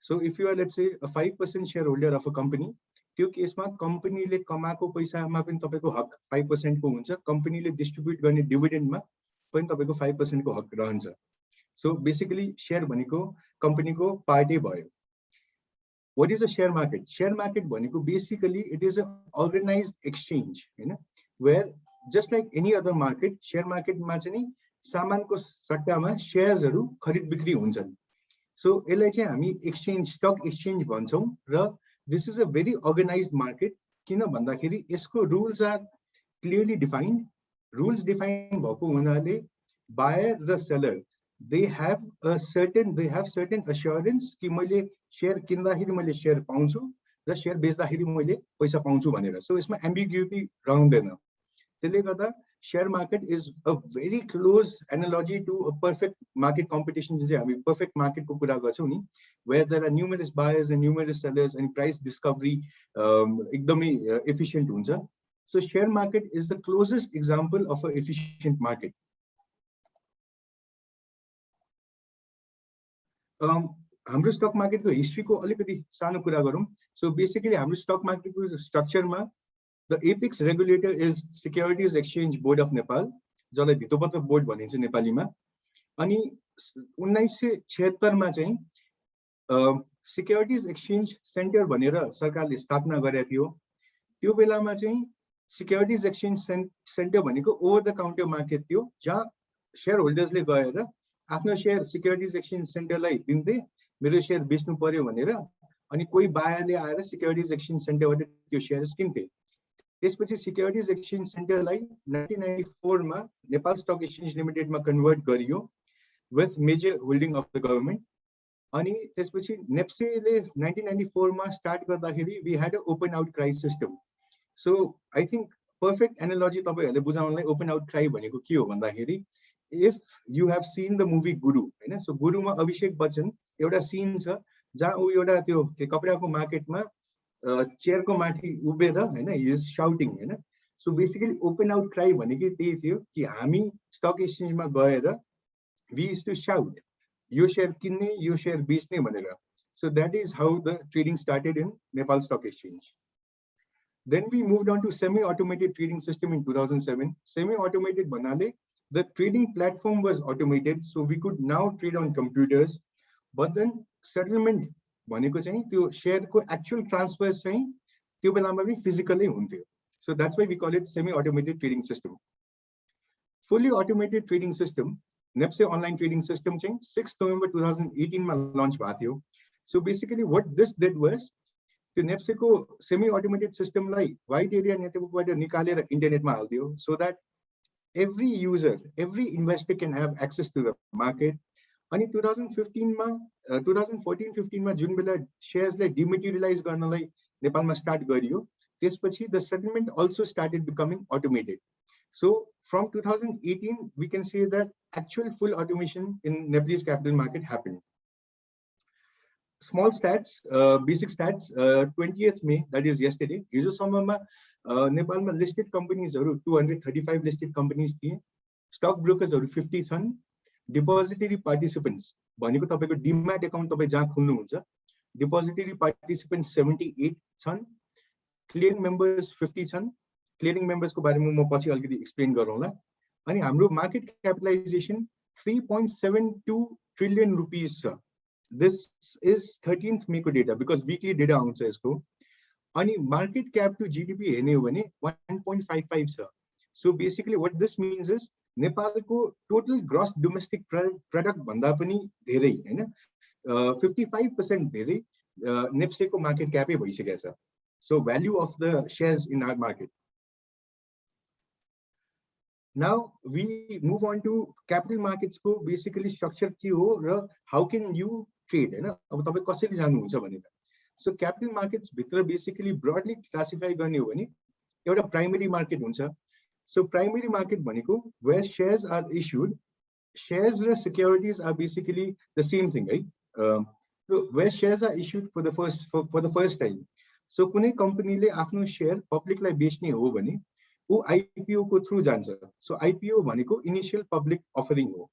So if you are, let's say, a 5% shareholder of a company, त्यो केसमा कम्पनीले कमाएको पैसामा पनि तपाईको हक 5% को हुन्छ, कम्पनीले डिस्ट्रिब्युट गर्ने डिभिडेन्डमा पनि तपाईको 5% को हक रहन्छ। सो बेसिकली शेयर भनेको कम्पनीको पार्टी भयो। What is a share market? Share market भनेको basically it is an organized exchange, हैन, where just like any other market, share market मा चाहिँ नि सामानको सट्टामा शेयर्सहरु खरिद बिक्री हुन्छन्। सो यसलाई चाहिँ हामी एक्सचेन्ज, स्टक एक्सचेन्ज भन्छौं र this is a very organized market किन भन्दाखेरि यसको rules are clearly defined. Rules defined भएको हुनाले buyer र seller they have certain assurance कि मैले शेयर किन्दाखेरि मैले शेयर पाउँछु र शेयर बेच्दाखेरि मैले पैसा पाउँछु भनेर। सो यसमा एम्बिग्युटी रहँदैन। त्यसले गर्दा share market is a very close analogy to a perfect market competition, जुन चाहिँ हामी पर्फेक्ट मार्केटको कुरा गर्छौं नि, where there are numerous buyers and numerous sellers and price discovery एकदमै एफिसिएन्ट हुन्छ। So share market is the closest example of a efficient market. हाम्रो स्टक मार्केटको हिस्ट्रीको अलिकति सानो कुरा गरौँ। सो बेसिकली हाम्रो स्टक मार्केटको स्ट्रक्चरमा the apex regulator is securities exchange board of Nepal, जसलाई धितोपत्र बोर्ड भनिन्छ नेपालीमा। अनि 1976 मा चाहिँ सिक्युरिटीज एक्सचेन्ज सेन्टर भनेर सरकारले स्थापना गरेको थियो। त्यो बेलामा चाहिँ सिक्युरिटीज एक्सचेन्ज सेन्टर भनेको ओभर द काउन्टर मार्केट थियो, जहाँ शेयर होल्डर्सले गएर आफ्नो शेयर सिक्युरिटीज एक्सचेन्ज सेन्टरलाई दिन्थे, मेरो शेयर बेच्नु पर्यो भनेर, अनि कोही बायरले आएर सिक्युरिटीज एक्सचेन्ज सेन्टरबाट त्यो शेयर्स किन्थे। त्यसपछि सिक्युरिटीज एक्सचेन्ज सेन्टरलाई 1994 मा नेपाल स्टक एक्सचेन्ज लिमिटेडमा कन्भर्ट गरियो with major holding of the government. अनि त्यसपछि नेप्सेले 1994 मा स्टार्ट गर्दाखेरि we had a open outcry system. So I think perfect analogy तपाईहरुले बुझाउनलाई ओपन आउट क्राई भनेको के हो भन्दाखेरि, if you have seen the movie Guru, हैन, सो गुरुमा अभिषेक बच्चन एउटा सीन छ जहाँ उ एउटा त्यो कपडाको मार्केटमा चेयरको माथि उभिएर, हैन, he is shouting, हैन। So basically open out cry भनेको त्यही थियो कि हामी स्टक एक्सचेन्जमा गएर we used to shout यो शेयर किन्ने यो शेयर बेच्ने भनेर। So that is how the trading started in Nepal Stock Exchange. Then we moved on to semi-automated trading system in 2007. Semi-automated भन्नाले the trading platform was automated, so we could now trade on computers, but then settlement भनेको चाहिँ त्यो share को actual transfer चाहिँ त्यो बेलामा पनि physically हुन्थ्यो। So that's why we call it semi-automated trading system. Fully automated trading system, NEPSE online trading system चाहिँ 6 November 2018 मा launch भएको थियो। So basically what this did was, त्यो NEPSE को semi-automated system लाई wide area network बाट निकालेर internet मा हाल्दियो, so that every user, every investor can have access to the market. अनि 2015 मा 2014-15 मा जुन बेला शेयर्स लाई डिमेटेरियलाइज गर्नलाई नेपालमा स्टार्ट गरियो, त्यसपछि the settlement also started becoming automated. So from 2018 we can say that actual full automation in Nepalese capital market happened. Small stats, basic stats, 20th May, that is yesterday, हिजो सम्ममा नेपालमा listed कम्पनीजहरु 235 listed companies थिए, stock ब्रोकर्सहरु 50 छन्, depository participants भनेको तपाईको demat account तपाई जहाँ खुल्नुहुन्छ, depository participants 78 छन्, क्लियरिङ मेम्बर्स 50 छन्। क्लियरिङ मेम्बर्सको बारेमा म पछि अलिकति एक्सप्लेन गरौँला। अनि हाम्रो मार्केट क्यापिटलाइजेसन 3.72 ट्रिलियन रुपीस छ। This is 13th May को डेटा, because weekly डेटा आउँछ यसको। अनि मार्केट क्याप टु जीडीपी हेर्ने हो भने 1.55 छ। So basically what this means is नेपालको टोटल ग्रस डोमेस्टिक प्रोडक्ट भन्दा पनि धेरै, हैन, 55% धेरै नेप्सेको मार्केट क्यापै भइसकेको छ। So value of the shares in our market. Now we move on to capital markets को basically structure के हो र how can you trade, हैन, अब तपाई कसरी जान्नुहुन्छ भनेर। So capital markets भित्र basically broadly classify गर्ने हो भने एउटा प्राइमरी मार्केट हुन्छ। So primary market भनेको where shares are issued, shares र securities are basically the same thing, right? So where shares are issued for the first time. So कुनै कम्पनीले आफ्नो शेयर पब्लिकलाई बेच्ने हो भने उ आईपीओ को थ्रु जान्छ। सो आईपीओ भनेको इनिशियल पब्लिक अफरिङ हो।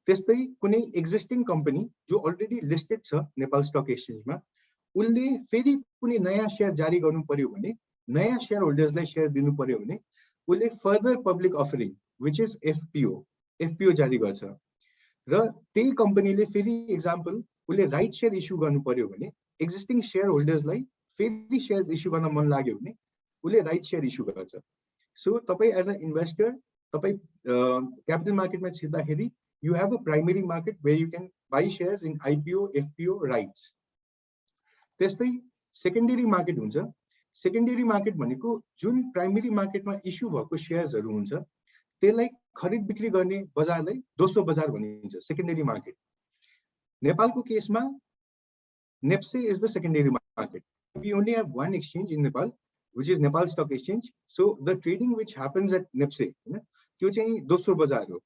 त्यस्तै कुनै एक्जिस्टिङ कम्पनी जो अलरेडी लिस्टेड छ नेपाल स्टक एक्सचेन्जमा, उसले फेरि कुनै नयाँ सेयर जारी गर्नु पर्यो भने, नयाँ सेयर होल्डर्सलाई सेयर दिनु पर्यो भने उसले further public offering which is FPO जारी गर्छ। र त्यही कम्पनीले फेरि एक्जाम्पल उसले राइट सेयर इस्यु गर्नु पर्यो भने, एक्जिस्टिङ सेयर होल्डर्सलाई फेरि सेयर इस्यु गर्न मन लाग्यो भने उसले राइट सेयर इस्यु गर्छ। सो तपाईँ एज अ इन्भेस्टर तपाईँ क्यापिटल मार्केटमा छिर्दाखेरि you have a primary market where you can buy shares in IPO, FPO, rights. त्यस्तै सेकेन्डरी मार्केट हुन्छ। सेकेन्डरी मार्केट भनेको जुन प्राइमरी मार्केटमा इस्यु भएको शेयर्सहरू हुन्छ त्यसलाई खरिद बिक्री गर्ने बजारलाई दोस्रो बजार भनिन्छ, सेकेन्डरी मार्केट। नेपालको केसमा NEPSE is the secondary market. We only have one exchange in Nepal, which is Nepal Stock Exchange. So the trading which happens at NEPSE हैन त्यो चाहिँ दोस्रो बजार हो।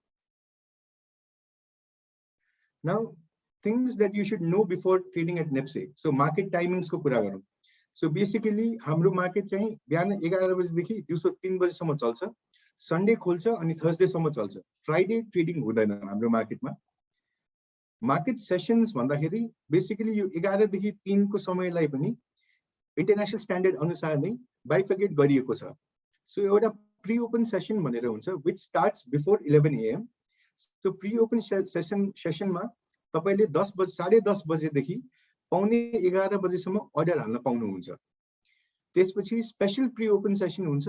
Now, things that you should know before trading at NEPSE. So market timings को कुरा गरौँ। So basically हाम्रो मार्केट चाहिँ बिहान 11 बजेदेखि दिउँसो 3 बजेसम्म चल्छ, सन्डे खोल्छ अनि थर्सडे सम्म चल्छ। फ्राइडे ट्रेडिङ हुँदैन हाम्रो मार्केटमा। मार्केट सेसन्स भन्दाखेरि बेसिकली यो 11 देखि 3 को समयलाई पनि इन्टरनेशनल स्ट्यान्डर्ड अनुसार नै बाइफर्केट गरिएको छ। सो एउटा प्री ओपन सेसन भनेर हुन्छ which starts before 11 AM. So pre open सेसनमा तपाईले 10:30 बजेदेखि पौने 11 बजेसम्म अर्डर हाल्न पाउनुहुन्छ। त्यसपछि स्पेशल प्री ओपन सेसन हुन्छ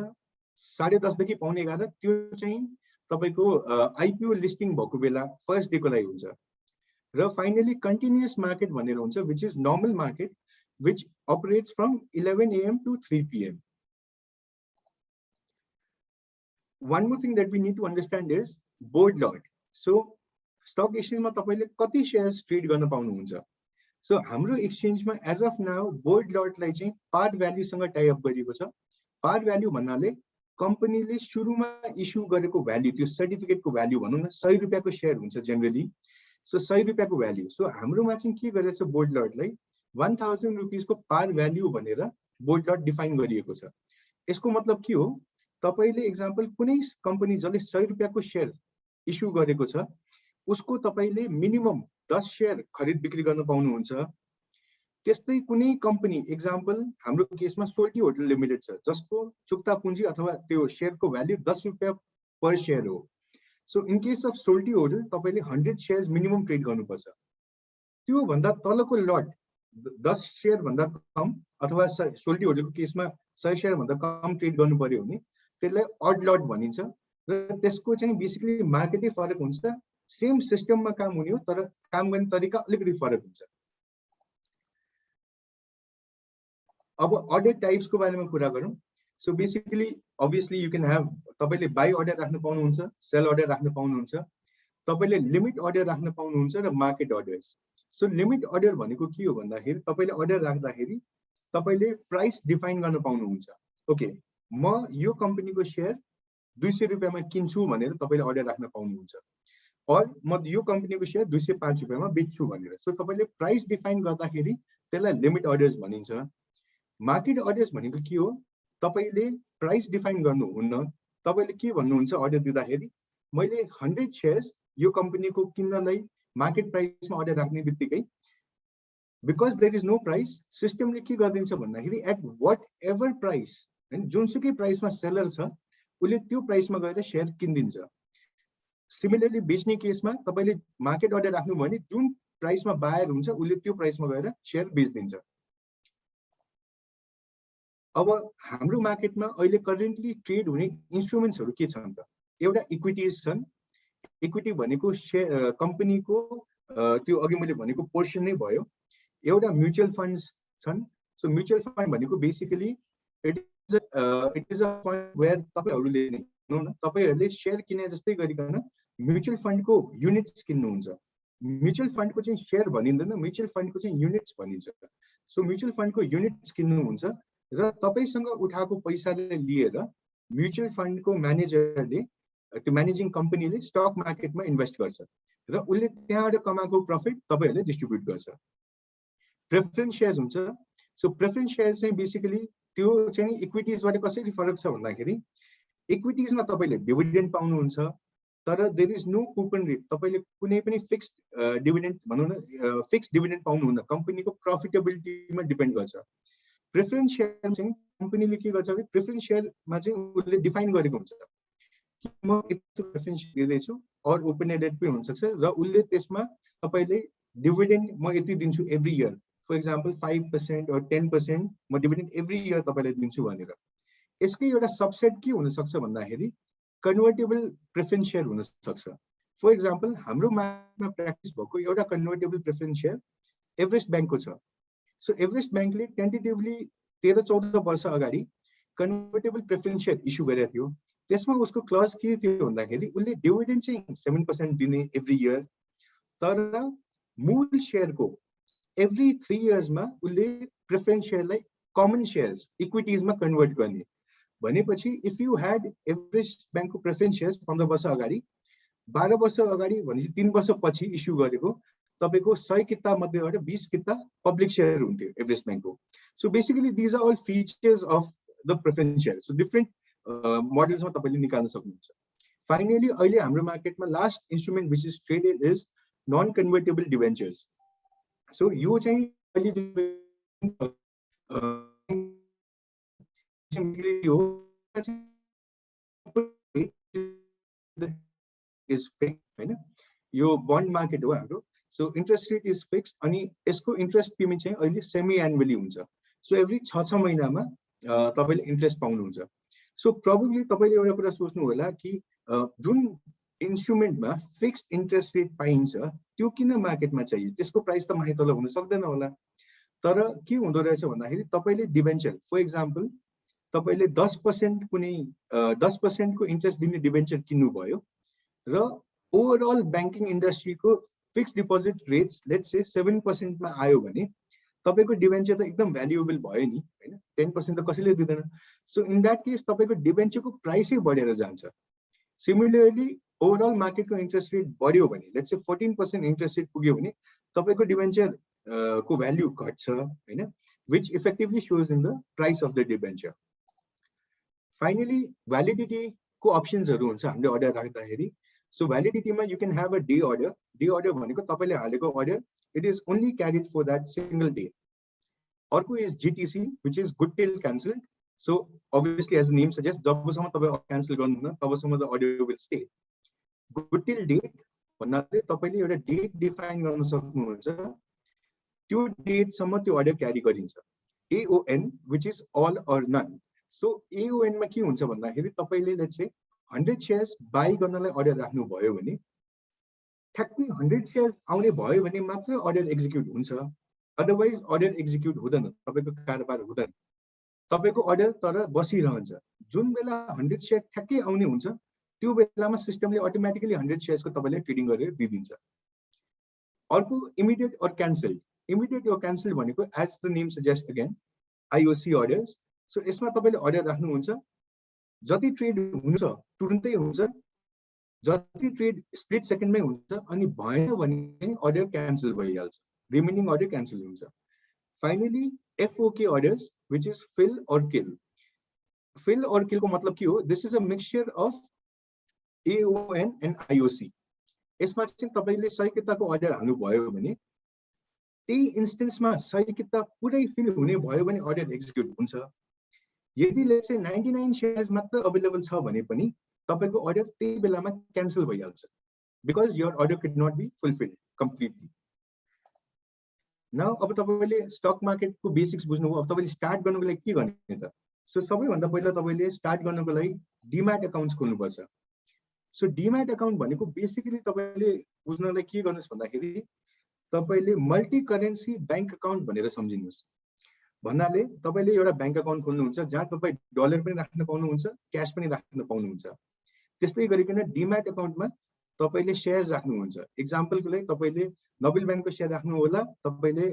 10:30 देखि पौने 11, त्यो चाहिँ तपाईको आईपीओ लिस्टिङ भएको बेला फर्स्ट डे को लागि हुन्छ। र फाइनली कन्टिन्युअस मार्केट भनेर हुन्छ which is normal market which operates from 11 AM to 3 PM. One more thing that we need to understand is board lot. So stock exchange मा तपाईले कति शेयर्स ट्रेड गर्न पाउनुहुन्छ। सो हाम्रो एक्सचेन्जमा एज अफ नाउ बोर्ड लटलाई चाहिँ पार value सँग tie up गरिएको छ। पार भ्याल्यू भन्नाले कम्पनीले सुरुमा इस्यु गरेको भ्याल्यू, त्यो सर्टिफिकेटको भ्याल्यू भनौँ न 100 रुपैयाँको शेयर हुन्छ जेनरली। सो 100 रुपैयाँको भ्याल्यू। सो हाम्रोमा चाहिँ के गरेछ बोर्ड लटलाई 1000 रुपीस को पार भ्याल्यू भनेर बोर्ड लट डिफाइन गरिएको छ। यसको मतलब के हो, तपाईले एक्जाम्पल कुनै कम्पनी जसले 100 रुपैयाँको शेयर इस्यु गरेको छ उसको तपाईले मिनिमम 10 शेयर खरिद बिक्री गर्न पाउनुहुन्छ। त्यस्तै कुनै कम्पनी एक्जाम्पल हाम्रो केसमा सोल्टी होटल लिमिटेड छ जसको चुक्ता पुँजी अथवा त्यो शेयरको भ्याल्यू 10 रुपैयाँ पर शेयर हो। So in case of Soaltee hotel तपाईले 100 शेयर्स मिनिमम ट्रेड गर्नुपर्छ। त्यो भन्दा तलको लट 10 शेयर भन्दा कम अथवा सोल्टी होटलको केसमा 100 शेयर भन्दा कम ट्रेड गर्नु पर्यो भने त्यसलाई अड लट भनिन्छ। र त्यसको चाहिँ बेसिकली मार्केटै फरक हुन्छ, सेम सिस्टममा काम हुने हो तर काम गर्ने तरिका अलिकति फरक हुन्छ। अब अर्डर टाइप्स को बारेमा कुरा गरौँ। So basically obviously you can have, तपाईले बाई अर्डर राख्न पाउनुहुन्छ, सेल अर्डर राख्न पाउनुहुन्छ, तपाईले लिमिट अर्डर राख्न पाउनुहुन्छ र market orders. So limit order भनेको के हो भन्दाखेरि तपाईले अर्डर राख्दाखेरि तपाईले प्राइस डिफाइन गर्न पाउनुहुन्छ। ओके, म यो कम्पनीको शेयर 200 रुपैयाँमा किन्छु भनेर तपाईले अर्डर राख्न पाउनुहुन्छ, और म यो कम्पनीको शेयर 205 रुपैयाँमा बेच्छु भनेर। सो तपाईले प्राइस डिफाइन गर्दाखेरि त्यसलाई लिमिट अर्डर्स भनिन्छ। मार्केट अर्डर्स भनेको के हो, तपाईले प्राइस डिफाइन गर्नुहुन्न, तपाईले के भन्नुहुन्छ अर्डर दिँदाखेरि मैले 100 शेयर्स यो कम्पनीको किन्नलाई मार्केट प्राइसमा अर्डर राख्ने बित्तिकै because there is no price, सिस्टमले के गरिदिन्छ भन्दाखेरि एट वाट एभर प्राइस, हैन, जुनसुकै प्राइसमा सेलर छ उसले त्यो प्राइसमा गएर शेयर किनिदिन्छ। सिमिलरली बेच्ने केसमा तपाईले मार्केट अर्डर राख्नु भने जुन प्राइसमा बायर हुन्छ उसले त्यो प्राइसमा गएर शेयर बेच्दिन्छ। अब हाम्रो मार्केटमा अहिले करेन्टली ट्रेड हुने इन्स्ट्रुमेन्ट्सहरू के छन् त? एउटा इक्विटीज छन्। इक्विटी भनेको शेयर कम्पनीको त्यो अघि मैले भनेको पोर्सन नै भयो। एउटा म्युचुअल फन्ड्स छन्। सो म्युचुअल फन्ड भनेको basically it is a fund where तपाईहरुले न तपाईहरुले शेयर किने जस्तै गरिकन म्युचुअल फन्डको युनिट्स किन्नुहुन्छ। म्युचुअल फन्डको चाहिँ शेयर भनिँदैन, म्युचुअल फन्डको चाहिँ युनिट्स भनिन्छ। सो म्युचुअल फन्डको युनिट्स किन्नुहुन्छ र तपाईसँग उठाएको पैसाले लिएर म्युचुअल फन्डको म्यानेजरले, त्यो म्यानेजिङ कम्पनीले स्टक मार्केटमा इन्भेस्ट गर्छ र उसले त्यहाँबाट कमाएको प्रफिट तपाईहरुले डिस्ट्रिब्युट गर्छ। प्रेफरेन्स शेयर्स हुन्छ। सो प्रेफरेन्स शेयर्स चाहिँ बेसिकली त्यो चाहिँ इक्विटीजबाट कसरी फरक छ भन्दाखेरि इक्विटीजमा तपाईले डिभिडेन्ड पाउनुहुन्छ, तर there is no coupon rate. तपाईले कुनै पनि फिक्स्ड डिभिडेन्ड भनौँ न, फिक्स्ड डिभिडेन्ड पाउनुहुन्न, कम्पनीको प्रफिटेबिलिटीमा डिपेन्ड गर्छ। प्रेफरेन्स शेयर चाहिँ कम्पनीले के गर्छ भने प्रेफरेन्स शेयरमा चाहिँ उसले डिफाइन गरेको हुन्छ कि म यति प्रेफरेन्स दिँदैछु, और ओपन एन्डेड पनि हुन सक्छ, र उसले त्यसमा तपाईले डिभिडेन्ड म यति दिन्छु every year, for example 5% or 10% म डिभिडेन्ड एभ्री इयर तपाईलाई दिन्छु भनेर। यसकै एउटा सबसेट के हुन सक्छ भन्दाखेरि कन्भर्टेबल प्रेफरेन्स शेयर हुन सक्छ। फर एक्जाम्पल हाम्रो मार्केटमा प्र्याक्टिस भएको एउटा कन्भर्टेबल प्रेफरेन्स शेयर एभरेस्ट ब्याङ्कको छ। सो एभरेस्ट ब्याङ्कले टेन्टेटिभली 13-14 वर्ष अगाडि कन्भर्टेबल प्रेफरेन्स शेयर इस्यु गरेको थियो। त्यसमा उसको क्लज के थियो भन्दाखेरि उसले डिभिडेन्ड चाहिँ 7% दिने एभ्री इयर, तर मूल शेयरको एभ्री 3 इयर्समा उसले प्रेफरेन्स शेयरलाई कमन शेयर्स इक्विटिजमा कन्भर्ट गर्ने। भनेपछि इफ यु ह्याड एभरेस्ट ब्याङ्कको प्रेफरेन्स शेयर्स 15 वर्ष अगाडि, 12 वर्ष अगाडि भनेपछि 3 वर्षपछि इस्यु गरेको तपाईको 100 किता मध्येबाट 20 किता पब्लिक शेयर हुन्थ्यो एभरेस्ट ब्याङ्कको। So basically these are all features of the preference share. So different मोडल्समा तपाईले निकाल्न सक्नुहुन्छ। फाइनली अहिले हाम्रो मार्केटमा last instrument which is traded is non convertible debentures. So यो चाहिँ इज फिक्स हैन, यो बन्ड मार्केट हो हाम्रो। So interest rate is fix, अनि यसको इन्ट्रेस्ट पेमेन्ट चाहिँ अहिले सेमी एनुअली हुन्छ। सो एभ्री 6 महिनामा तपाईले इन्ट्रेस्ट पाउनुहुन्छ। सो प्रोबेबली तपाईले एउटा कुरा सोच्नु होला कि जुन इन्स्ट्रुमेन्टमा फिक्स्ड इन्ट्रेस्ट रेट पाइन्छ त्यो किन मार्केटमा चाहियो, त्यसको प्राइस त माथि तल हुन सक्दैन होला। तर के हुँदो रहेछ भन्दाखेरि तपाईले डिबेन्चर, फर एक्जाम्पल तपाईले 10% कुनै 10% को इन्ट्रेस्ट दिने डिबेन्चर किन्नु भयो, र ओभरअल ब्याङ्किङ इन्डस्ट्रीको fixed deposit rates let's say 7% मा आयो भने तपाईको डिबेन्चर त एकदम भ्यालुएबल भयो नि हैन, 10% त कसैले दिदैन। सो इन दैट केस तपाईको डिबेन्चरको प्राइसै बढेर जान्छ। सिमिलरली ओभरअल मार्केटको इन्ट्रेस्ट रेट बढ्यो भने लेट्स से 14% इन्ट्रेस्ट रेट पुग्यो भने तपाईको डिबेन्चर को भ्यालु घट्छ हैन, which effectively shows in the price of the debenture. Finally validity को अप्सन्सहरु हुन्छ हामीले अर्डर राख्दाखेरि। सो भ्यालिडिटीमा you can have a day order. Day order भनेको तपाईले हालेको order it is only carried for that single day. अर्को is GTC which is good till cancelled. So obviously as the name suggests जबसम्म तपाईले cancel गर्नुहुन्न तबसम्म the order will stay. Good till date भन्नाले तपाईले एउटा डेट डिफाइन गर्न सक्नुहुन्छ, त्यो डेटसम्म त्यो अर्डर क्यारी गरिन्छ। AON which is all or none. So AON मा के हुन्छ भन्दाखेरि तपाईले लेट्स से 100 शेयर्स बाइ गर्नलाई अर्डर राख्नु भयो भने ठ्याक्कै 100 शेयर्स आउने भयो भने मात्र अर्डर एक्जिक्युट हुन्छ, अदरवाइज अर्डर एक्जिक्युट हुँदैन, तपाईको कारोबार हुँदैन। तपाईको अर्डर तर बसिरहन्छ। जुन बेला 100 शेयर ठ्याक्कै आउने हुन्छ त्यो बेलामा सिस्टमले अटोमेटिकली 100 शेयर्सको तपाईले ट्रेडिङ गरेर दिदिन्छ। अर्को immediate or cancel. Immediate or cancel भनेको as the name suggest again IOC orders. सो यसमा तपाईले अर्डर राख्नुहुन्छ, जति ट्रेड हुन्छ तुरुन्तै हुन्छ, जति ट्रेड स्प्लिट सेकेन्डमै हुन्छ, अनि भएन भने अर्डर क्यान्सल भइहाल्छ, रिमेनिङ अर्डर क्यान्सल हुन्छ। Finally FOK orders which is fill or kill. Fill or kill को मतलब के हो, this is a mixture of AON and IOC। यसमा चाहिँ तपाईले 100 किताको अर्डर हाल्नु भयो भने त्यही इन्स्टेन्समा 100 किता पुरै फिल हुने भयो भने अर्डर एक्जिक्युट हुन्छ। यदि लेट्स से 99 शेयर्स मात्र अवेलेबल छ भने पनि तपाईको अर्डर त्यही बेलामा क्यान्सल भइहाल्छ, because your order could not be fulfilled completely. Now अब तपाईले स्टक मार्केटको बेसिक्स बुझ्नुभयो, अब तपाईले स्टार्ट गर्नको लागि के गर्ने त? सो सबैभन्दा पहिला तपाईले स्टार्ट गर्नको लागि डीम्याट अकाउन्ट्स खोल्नुपर्छ। सो डीम्याट अकाउन्ट भनेको बेसिकली तपाईले बुझ्नलाई के गर्नुस् भन्दाखेरि तपाईले मल्टी करेन्सी बैंक अकाउन्ट भनेर सम्झिनुस्। भन्नाले तपाईले एउटा बैंक अकाउन्ट खोल्नुहुन्छ जहाँ तपाई डलर पनि राख्न पाउनुहुन्छ, क्याश पनि राख्न पाउनुहुन्छ। त्यस्तै गरिकन डीम्याट अकाउन्टमा तपाईले शेयर्स राख्नुहुन्छ। एक्जाम्पलको लागि तपाईले नोबेल बैंकको शेयर राख्नु होला, तपाईले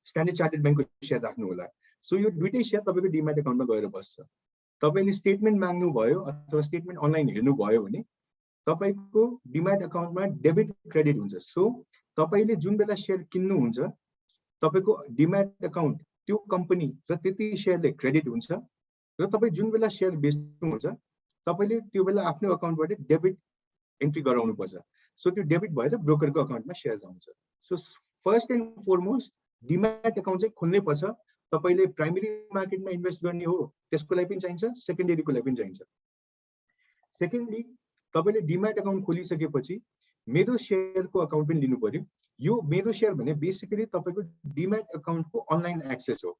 स्ट्यान्डर्ड चार्टर्ड बैंकको शेयर राख्नु होला। सो यो दुईटै शेयर तपाईको डीम्याट अकाउन्टमा गएर बस्छ। तपाईले स्टेटमेन्ट माग्नु भयो अथवा स्टेटमेन्ट अनलाइन हेर्नु भयो भने तपाईको डीम्याट अकाउन्टमा डेबिट क्रेडिट हुन्छ। सो तपाईले जुन बेला शेयर किन्नुहुन्छ तपाईको डीम्याट अकाउन्ट त्यो कम्पनी र त्यति शेयरले क्रेडिट हुन्छ, र तपाई जुन बेला शेयर बेच्नुहुन्छ तपाईले त्यो बेला आफ्नो अकाउन्टबाट डेबिट एन्ट्री गराउनुपर्छ। सो त्यो डेबिट भएर ब्रोकरको अकाउन्टमा सेयर्स आउँछ। So first and foremost demat account चाहिँ खोल्नै पर्छ। तपाईले प्राइमेरी मार्केटमा इन्भेस्ट गर्ने हो त्यसको लागि पनि चाहिन्छ, सेकेन्डरीको लागि पनि चाहिन्छ। सेकेन्डली तपाईले डिम्याट अकाउन्ट खोलिसकेपछि मेरो शेयरको अकाउन्ट पनि लिनु पर्यो। यो मेरो शेयर भने बेसिकली तपाईको डिम्याट अकाउन्टको अनलाइन एक्सेस हो।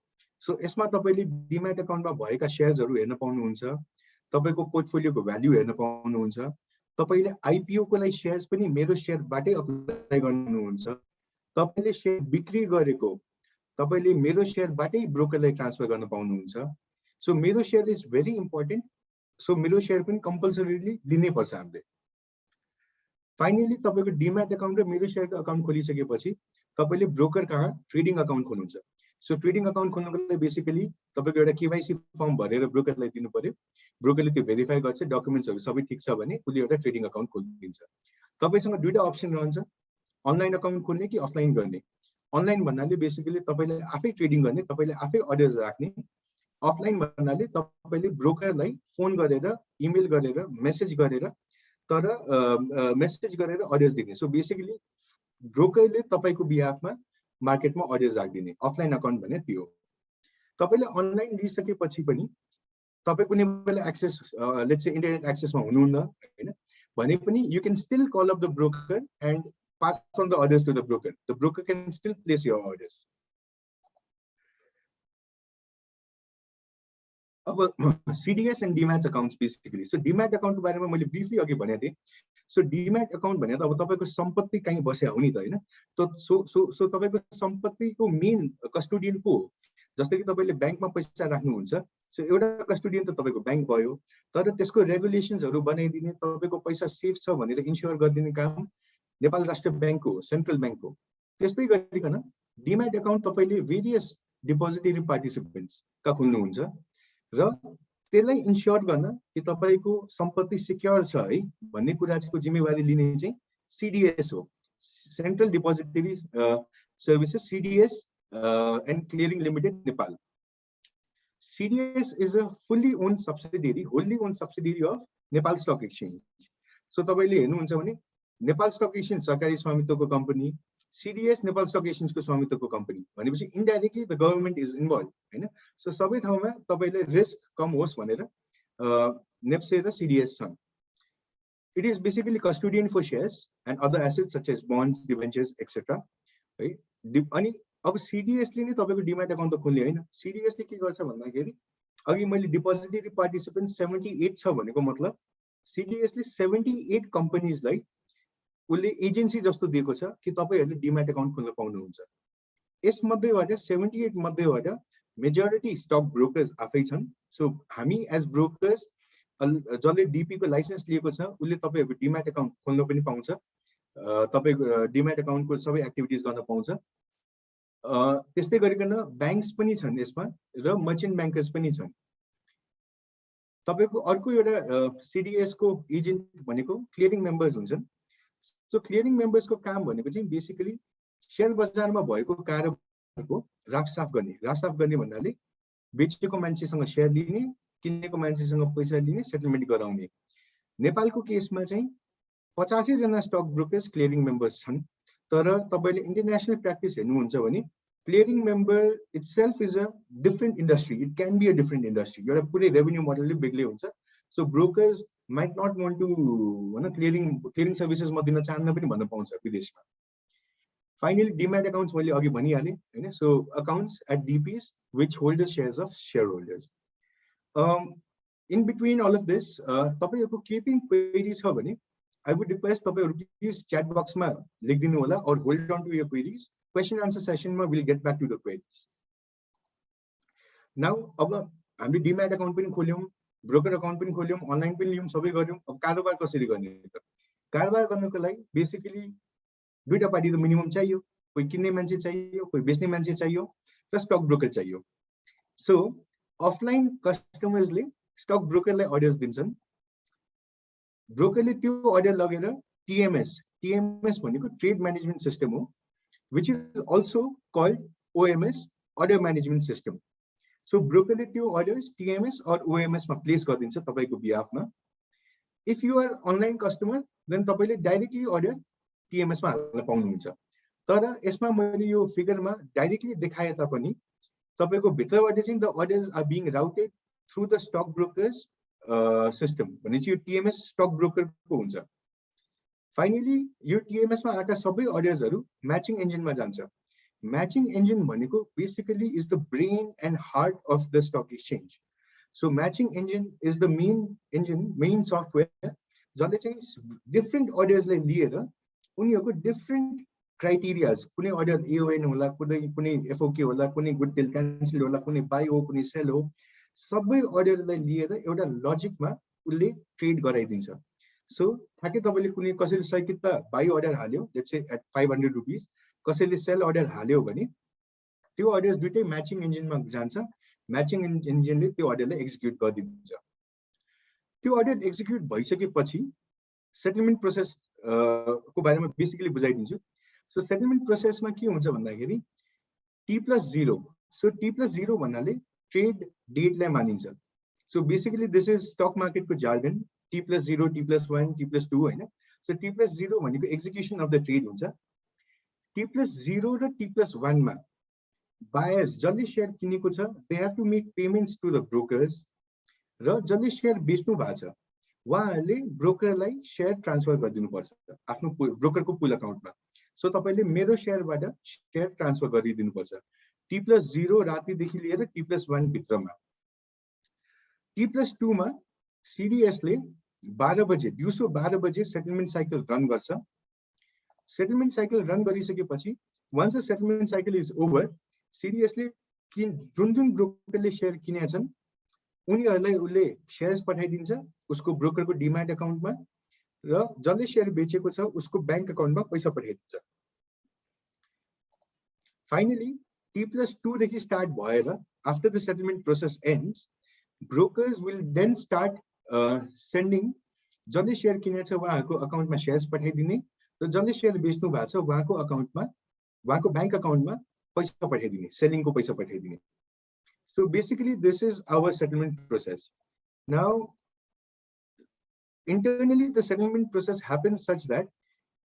सो यसमा तपाईले डिम्याट अकाउन्टमा भएका शेयर्सहरू हेर्न पाउनुहुन्छ, तपाईको पोर्टफोलियोको भ्याल्यु हेर्न पाउनुहुन्छ, तपाईले आईपीओ को लागि शेयर्स पनि मेरो शेयरबाटै अप्लाई गर्नुहुन्छ, तपाईले शेयर बिक्री गरेको तपाईले मेरो शेयरबाटै ब्रोकरलाई ट्रान्सफर गर्न पाउनुहुन्छ। सो मेरो share is very important. So मेरो शेयर पनि कम्पल्सरीली लिनै पर्छ हामीले। फाइनली तपाईको डिम्याट अकाउन्ट र मेरो शेयरको अकाउन्ट खोलिसकेपछि तपाईले ब्रोकर कहाँ ट्रेडिङ अकाउन्ट खोल्नुहुन्छ। सो ट्रेडिङ अकाउन्ट खोल्नको लागि बेसिकली तपाईको एउटा केवाईसी फर्म भरेर ब्रोकरलाई दिनु पर्यो। ब्रोकरले त्यो भेरिफाई गर्छ, डकुमेन्ट्सहरु सबै ठीक छ भने उसले एउटा ट्रेडिङ अकाउन्ट खोलिदिन्छ। तपाईसँग दुईटा अप्सन रहन्छ, अनलाइन अकाउन्ट खोल्ने कि अफलाइन गर्ने। अनलाइन भन्नाले बेसिकली तपाईले आफै ट्रेडिङ गर्ने, तपाईले आफै अर्डर्स राख्ने। अफलाइन भन्नाले तपाईले ब्रोकरलाई फोन गरेर, इमेल गरेर, मेसेज गरेर अर्डर्स दिने। सो बेसिकली ब्रोकरले तपाईको बिहाफमा मार्केटमा अर्डर्स राखिदिने। अफलाइन अकाउन्ट भने त्यो हो। तपाईले अनलाइन लिइसकेपछि पनि तपाई कुनै बेला एक्सेस लेट्स से इन्टरनेट एक्सेसमा हुनुहुन्न हैन भने पनि you can still call up the broker and pass on the orders to the broker. The broker can still place your orders. अब CDS and DMAT accounts basically. So DMAT account को बारेमा मैले briefly अघि भनेको थिएँ। So DMAT account भने त अब तपाईको सम्पत्ति कहीँ बस्या हो नि त हैन। सो तपाईको सम्पत्तिको मेन कस्टोडियन को हो। जस्तै कि तपाईले बैंकमा पैसा राख्नुहुन्छ, सो एउटा कस्टोडियन त तपाईको बैंक भयो, तर त्यसको रेगुलेसन्सहरु बनाइदिने, तपाईको पैसा सेफ छ भनेर इन्स्योर गरिदिने काम नेपाल राष्ट्र बैंकको हो, सेन्ट्रल बैंकको। त्यस्तै गरिकन डिम्याट अकाउन्ट तपाईले भेरियस डिपोजिटरी पार्टिसिपेन्ट्स का खोल्नुहुन्छ र त्यसलाई इन्स्योर गर्न कि तपाईको सम्पत्ति सिक्योर छ है भन्ने कुराको जिम्मेवारी लिने चाहिँ सीडीएस हो, central depository services, CDS and clearing limited Nepal. CDS is a fully owned subsidiary, wholly owned subsidiary of Nepal Stock Exchange. So तपाईले हेर्नुहुन्छ भने नेपाल स्टक एक्सचेन्ज सरकारी स्वामित्वको कम्पनी, CDS नेपाल स्टक एक्सचेन्जको स्वामित्वको कम्पनी भनेपछि indirectly the government is involve हैन। So सबै ठाउँमा तपाईले रिस्क कम होस् भनेर नेप्से र CDS छन्। It is basically custodian for shares and other assets such as bonds, debentures etcetera है। अनि अब CDS ले नै तपाईको डिम्याट अकाउन्ट त खोल्ने हैन। CDS ले के गर्छ भन्दाखेरि अघि मैले डिपोजिटरी पार्टिसिपेन्ट 78 छ भनेको मतलब CDS ले 78 कम्पनीजलाई उसले एजेन्सी जस्तो दिएको छ कि तपाईहरुले डिम्याट अकाउन्ट खोल्न पाउनुहुन्छ। यसमध्येबाट 78 मध्येबाट मेजोरिटी स्टक ब्रोकर्स आफै छन्। सो हामी एज ब्रोकर्स जसले डीपी को लाइसेन्स लिएको छ उसले तपाईहरुको डिम्याट अकाउन्ट खोल्न पनि पाउँछ, तपाईको डिम्याट अकाउन्टको सबै एक्टिभिटिज गर्न पाउँछ। त्यस्तै गरिकन बैंक्स पनि छन् यसमा र मर्चेन्ट बैंकर्स पनि छन्। तपाईको अर्को एउटा CDS को एजेन्ट भनेको क्लियरिङ मेम्बर्स हुन्छन्। सो क्लियरिङ मेम्बर्सको काम भनेको चाहिँ बेसिकली शेयर बजारमा भएको कारोबारको राफसाफ गर्ने भन्नाले बेचेको मान्छेसँग शेयर लिने, किनेको मान्छेसँग पैसा लिने, सेटलमेन्ट गराउने। नेपालको केसमा चाहिँ 85 जना स्टक ब्रोकर्स क्लियरिङ मेम्बर्स छन्। तर तपाईले इन्टरनेशनल प्र्याक्टिस हेर्नुहुन्छ भने clearing member itself is a different industry, it can be a different industry, एउटा पुरै रेभेन्यू मोडलले बेग्लै हुन्छ। So brokers might not want to हैन क्लियरिङ सर्भिसेस म दिन चाहन्न पनि भन्न पाउँछ विदेशमा। फाइनली डिम्याट अकाउन्ट्स मैले अघि भनिहालेँ हैन। So accounts at DPs which hold the shares of shareholders. In between all of this तपाईहरुको केही क्वेरी छ भने I would request तपाईहरु प्लिज chat box मा लेखिदिनु होला or hold on to your queries. Question answer session मा we'll get back to the queries. Now अब हामीले डिम्याट अकाउन्ट पनि खोल्यौं, ब्रोकर अकाउन्ट पनि खोल्यौं, अनलाइन पनि लियौं, सबै गर्यौं। अब कारोबार कसरी गर्ने त? कारोबार गर्नको लागि बेसिकली दुईटा पार्टी त मिनिमम चाहियो, कोही किन्ने मान्छे चाहियो, कोही बेच्ने मान्छे चाहियो र स्टक ब्रोकर चाहियो। सो अफलाइन कस्टमर्सले स्टक ब्रोकरलाई अर्डर्स दिन्छन्, ब्रोकरले त्यो अर्डर लगेर TMS भनेको ट्रेड म्यानेजमेन्ट सिस्टम हो, which is also called OMS, order management system. So brokerले त्यो orders TMS or OMS मा प्लेस गरिदिन्छ तपाईको बिहाफमा। If you are online customer, then तपाईले डाइरेक्टली अर्डर टिएमएस मा हाल्न पाउनुहुन्छ। तर यसमा मैले यो फिगरमा डाइरेक्टली देखाए तापनि तपाईको भित्रबाट चाहिँ the orders are being routed through the stock brokers system भनेपछि यो टिएमएस स्टक ब्रोकरको हुन्छ। फाइनली यो टिएमएस मा आएका सबै अर्डर्सहरु म्याचिङ इन्जिनमा जान्छ। म्याचिङ इन्जिन भनेको basically is the brain and heart of the stock exchange. So matching engine is the main software जसले चाहिँ डिफरेन्ट अर्डर्सलाई लिएर उनीहरुको डिफरेन्ट क्राइटेरियाज, कुनै अर्डर एओएन होला, कुनै एफओके होला, कुनै गुडविल क्यान्सल होला, कुनै बाई हो, कुनै सेल हो, सबै अर्डरलाई लिएर एउटा लजिकमा उले ट्रेड गराइदिन्छ। सो ठ्याक्कै तपाईले कुनै कसैले सयकिता बाई अर्डर हाल्यो लेट्स से एट 500 रुपीस, कसैले सेल अर्डर हाल्यो भने त्यो अर्डर्स दुईटै म्याचिङ इन्जिनमा जान्छ। म्याचिङ इन्जिनले त्यो अर्डरलाई एक्जिक्युट गरिदिन्छ। त्यो अर्डर एक्जिक्युट भइसकेपछि सेटलमेन्ट प्रोसेस को बारेमा बेसिकली बुझाइदिन्छु। सो सेटलमेन्ट प्रोसेसमा के हुन्छ भन्दाखेरि T+0, सो T+0 भन्नाले ट्रेड डेटलाई मानिन्छ। So basically this is stock मार्केटको जार्गन, T+0, T+1, T+2 हैन। सो T+0 भनेको एक्जिक्युसन अफ द ट्रेड हुन्छ। T+0 र T+1 मा बायर्स जसले शेयर किनेको छ they have to make payments to the brokers, र जसले शेयर बेच्नु भएको छ उहाँहरूले ब्रोकरलाई शेयर ट्रान्सफर गरिदिनु पर्छ आफ्नो ब्रोकरको पुल अकाउन्टमा। सो तपाईले मेरो शेयरबाट शेयर ट्रान्सफर गरिदिनु पर्छ T+0 रातिदेखि लिएर T+1 भित्रमा। T+2 मा सीडीएस ले 12 बजे दिउँसो 12 बजे सेटलमेन्ट साइकल रन गर्छ। सेटलमेन्ट साइकल रन गरिसकेपछि once the settlement cycle is over, CDS ले जुन ब्रोकरले शेयर किनेका छन् उनीहरूलाई उले शेयर्स पठाइदिन्छ उसको ब्रोकरको डिमैट अकाउन्टमा, र जसले शेयर बेचेको छ उसको बैंक अकाउन्टमा पैसा पठाइदिन्छ। फाइनली T+2 देखि स्टार्ट भएर after the settlement process ends, brokers will then start sending जसले शेयर किनेको छ उहाँको अकाउन्टमा शेयर्स पठाइदिने, र जसले शेयर बेच्नु भएको छ उहाँको अकाउन्टमा उहाँको बैंक अकाउन्टमा पैसा पठाइदिने, सेलिङको पैसा पठाइदिने। So basically this is our settlement process. Now internally the settlement process happens such that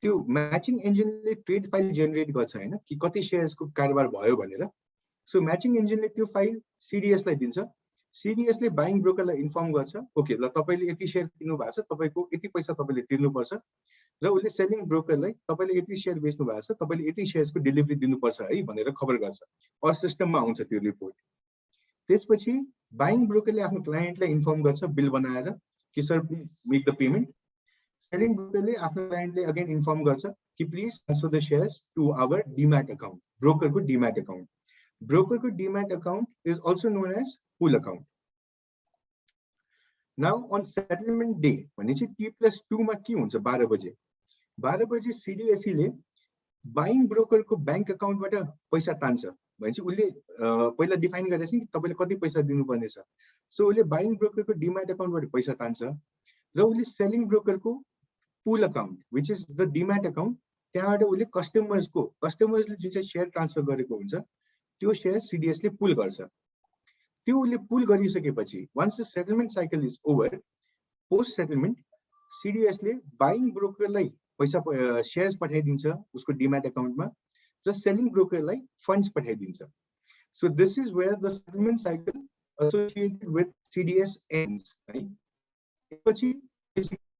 त्यो matching engine ले trade file generate गर्छ हैन कि कति shares को कारोबार भयो भनेर। So matching engine ले त्यो फाइल CDS लाई दिन्छ। CDS ले buying broker लाई इन्फर्म गर्छ ओके ल तपाईले यति शेयर किन्नु भएको छ, तपाईको यति पैसा तपाईले तिर्नु पर्छ, र उले सेलिङ ब्रोकर लाई तपाईले यति शेयर बेच्नु भएको छ, तपाईले यति शेयर्स को डेलिभरी दिनु पर्छ है भनेर खबर गर्छ। और सिस्टममा आउँछ त्यो रिपोर्ट। त्यसपछि बाइङ ब्रोकरले आफ्नो क्लाइन्टलाई इन्फर्म गर्छ बिल बनाएर कि sir please make the payment. Selling ब्रोकरले आफ्नो क्लाइन्टलाई अगेन इन्फर्म गर्छ कि please transfer the shares to our demat account, ब्रोकरको डिमैट अकाउन्ट। ब्रोकरको demat account is also known as pool account. Now on settlement day भनेपछि T+2 मा के हुन्छ 12 बजे 12 बजे सीडीएसई ले बाइङ ब्रोकरको बैंक अकाउन्टबाट पैसा तान्छ भनेपछि उले पहिला डिफाइन गरेछ नि तपाईले कति पैसा दिनुपर्ने छ। सो उले बाइङ ब्रोकरको डिमैट अकाउन्टबाट पैसा तान्छ, र उले सेलिङ ब्रोकरको pool account which is the demat account त्यहाँबाट उले कस्टमर्सले जुन चाहिँ शेयर ट्रान्सफर गरेको हुन्छ त्यो शेयर सीडीएस ले पुल गर्छ। त्यो उले पुल गरिसकेपछि once the settlement cycle is over, post settlement CDS ले बाइङ ब्रोकरलाई पैसा शेयर्स पठाइदिन्छ उसको डिमैट अकाउन्टमा, र सेलिङ ब्रोकरलाई फन्ड्स पठाइदिन्छ। So this is where the settlement cycle associated with CDS ends है। त्यसपछि